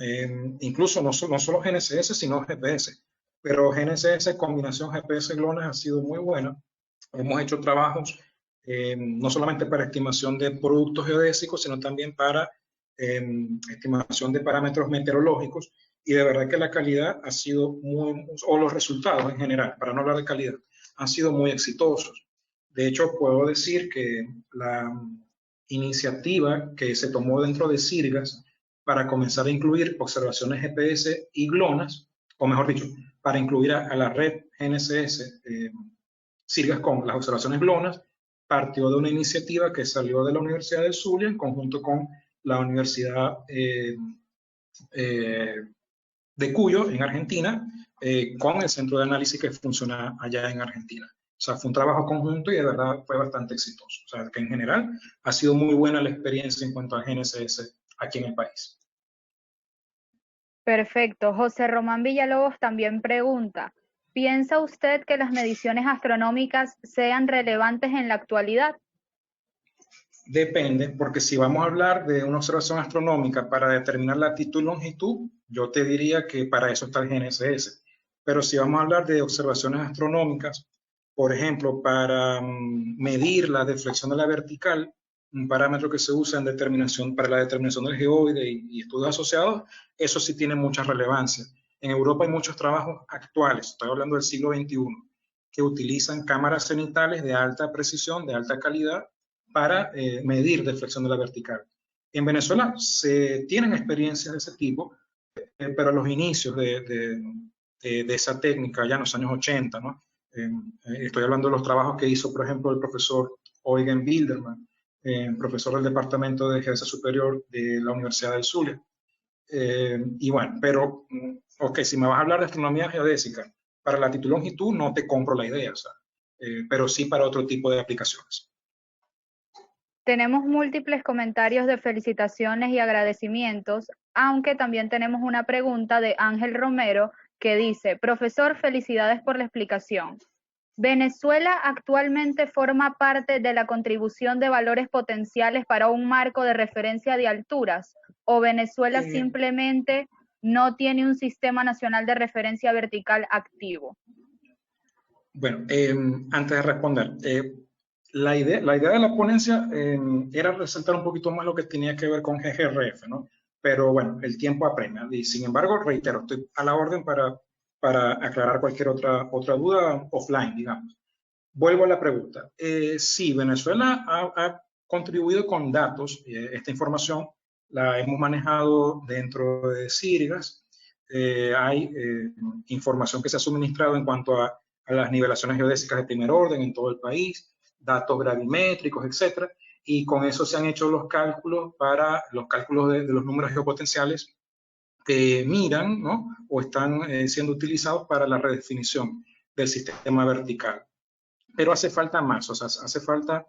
Incluso no solo GNSS, sino GPS. Pero GNSS combinación GPS-GLONASS ha sido muy buena. Hemos hecho trabajos no solamente para estimación de productos geodésicos, sino también para estimación de parámetros meteorológicos. Y de verdad que la calidad ha sido o los resultados en general, para no hablar de calidad, han sido muy exitosos. De hecho, puedo decir que la iniciativa que se tomó dentro de CIRGAS para comenzar a incluir observaciones GPS y GLONASS, o mejor dicho, para incluir a la red GNSS CIRGAS con las observaciones GLONASS, partió de una iniciativa que salió de la Universidad del Zulia en conjunto con la Universidad de Cuyo, en Argentina, con el centro de análisis que funciona allá en Argentina. O sea, fue un trabajo conjunto y de verdad fue bastante exitoso. O sea, que en general ha sido muy buena la experiencia en cuanto a GNSS aquí en el país. Perfecto. José Román Villalobos también pregunta, ¿piensa usted que las mediciones astronómicas sean relevantes en la actualidad? Depende, porque si vamos a hablar de una observación astronómica para determinar latitud y longitud, yo te diría que para eso está el GNSS. Pero si vamos a hablar de observaciones astronómicas, por ejemplo, para medir la deflexión de la vertical, un parámetro que se usa en para la determinación del geoide y estudios asociados, eso sí tiene mucha relevancia. En Europa hay muchos trabajos actuales, estoy hablando del siglo XXI, que utilizan cámaras cenitales de alta precisión, de alta calidad, para medir deflexión de la vertical. En Venezuela se tienen experiencias de ese tipo, pero a los inicios de esa técnica, ya en los años 80, ¿no? Estoy hablando de los trabajos que hizo, por ejemplo, el profesor Eugen Bilderman, profesor del Departamento de Geodesia Superior de la Universidad del Zulia. Y bueno, pero, ok, si me vas a hablar de astronomía geodésica, para latitud y longitud no te compro la idea, o sea, pero sí para otro tipo de aplicaciones. Tenemos múltiples comentarios de felicitaciones y agradecimientos, aunque también tenemos una pregunta de Ángel Romero que dice, profesor, felicidades por la explicación. ¿Venezuela actualmente forma parte de la contribución de valores potenciales para un marco de referencia de alturas? ¿O Venezuela simplemente no tiene un sistema nacional de referencia vertical activo? Bueno, antes de responder, la idea de la ponencia era resaltar un poquito más lo que tenía que ver con GGRF, ¿no? Pero bueno, el tiempo apremia. Y sin embargo, reitero, estoy a la orden para aclarar cualquier otra duda offline, digamos. Vuelvo a la pregunta. Sí, Venezuela ha contribuido con datos. Esta información la hemos manejado dentro de CIRGAS. Hay información que se ha suministrado en cuanto a las nivelaciones geodésicas de primer orden en todo el país, datos gravimétricos, etcétera, y con eso se han hecho los cálculos para los cálculos de los números geopotenciales que miran, ¿no? O están siendo utilizados para la redefinición del sistema vertical. Pero hace falta más, o sea, hace falta,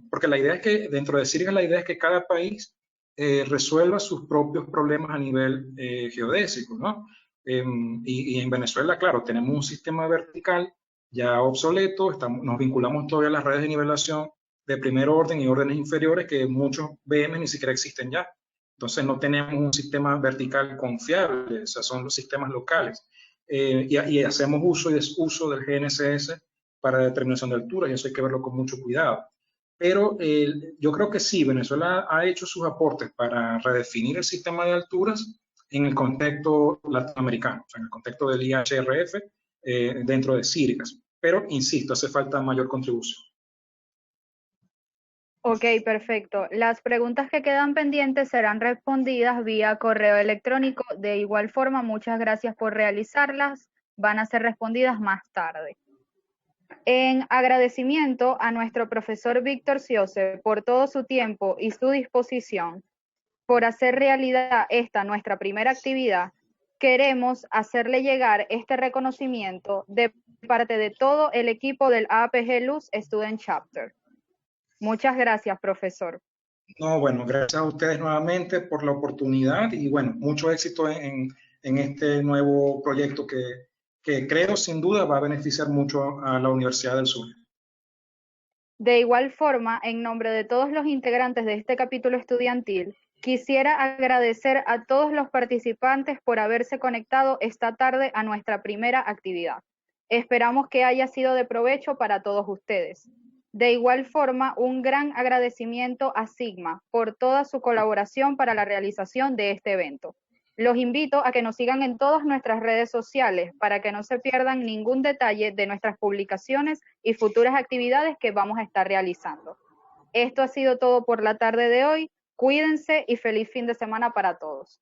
porque la idea es que dentro de CIRGAS la idea es que cada país resuelva sus propios problemas a nivel geodésico, ¿no? Y en Venezuela, claro, tenemos un sistema vertical ya obsoleto, nos vinculamos todavía a las redes de nivelación de primer orden y órdenes inferiores que muchos VM ni siquiera existen ya. Entonces no tenemos un sistema vertical confiable, o sea, son los sistemas locales. Y hacemos uso y desuso del GNSS para determinación de altura y eso hay que verlo con mucho cuidado. Pero yo creo que sí, Venezuela ha hecho sus aportes para redefinir el sistema de alturas en el contexto latinoamericano, o sea, en el contexto del IHRF dentro de CIRGAS. Pero, insisto, hace falta mayor contribución. Ok, perfecto. Las preguntas que quedan pendientes serán respondidas vía correo electrónico. De igual forma, muchas gracias por realizarlas. Van a ser respondidas más tarde. En agradecimiento a nuestro profesor Víctor Ciose por todo su tiempo y su disposición por hacer realidad esta nuestra primera actividad, queremos hacerle llegar este reconocimiento de parte de todo el equipo del APG Luz Student Chapter. Muchas gracias, profesor. No, bueno, gracias a ustedes nuevamente por la oportunidad y bueno, mucho éxito en este nuevo proyecto que creo sin duda va a beneficiar mucho a la Universidad del Sur. De igual forma, en nombre de todos los integrantes de este capítulo estudiantil, quisiera agradecer a todos los participantes por haberse conectado esta tarde a nuestra primera actividad. Esperamos que haya sido de provecho para todos ustedes. De igual forma, un gran agradecimiento a Sigma por toda su colaboración para la realización de este evento. Los invito a que nos sigan en todas nuestras redes sociales para que no se pierdan ningún detalle de nuestras publicaciones y futuras actividades que vamos a estar realizando. Esto ha sido todo por la tarde de hoy. Cuídense y feliz fin de semana para todos.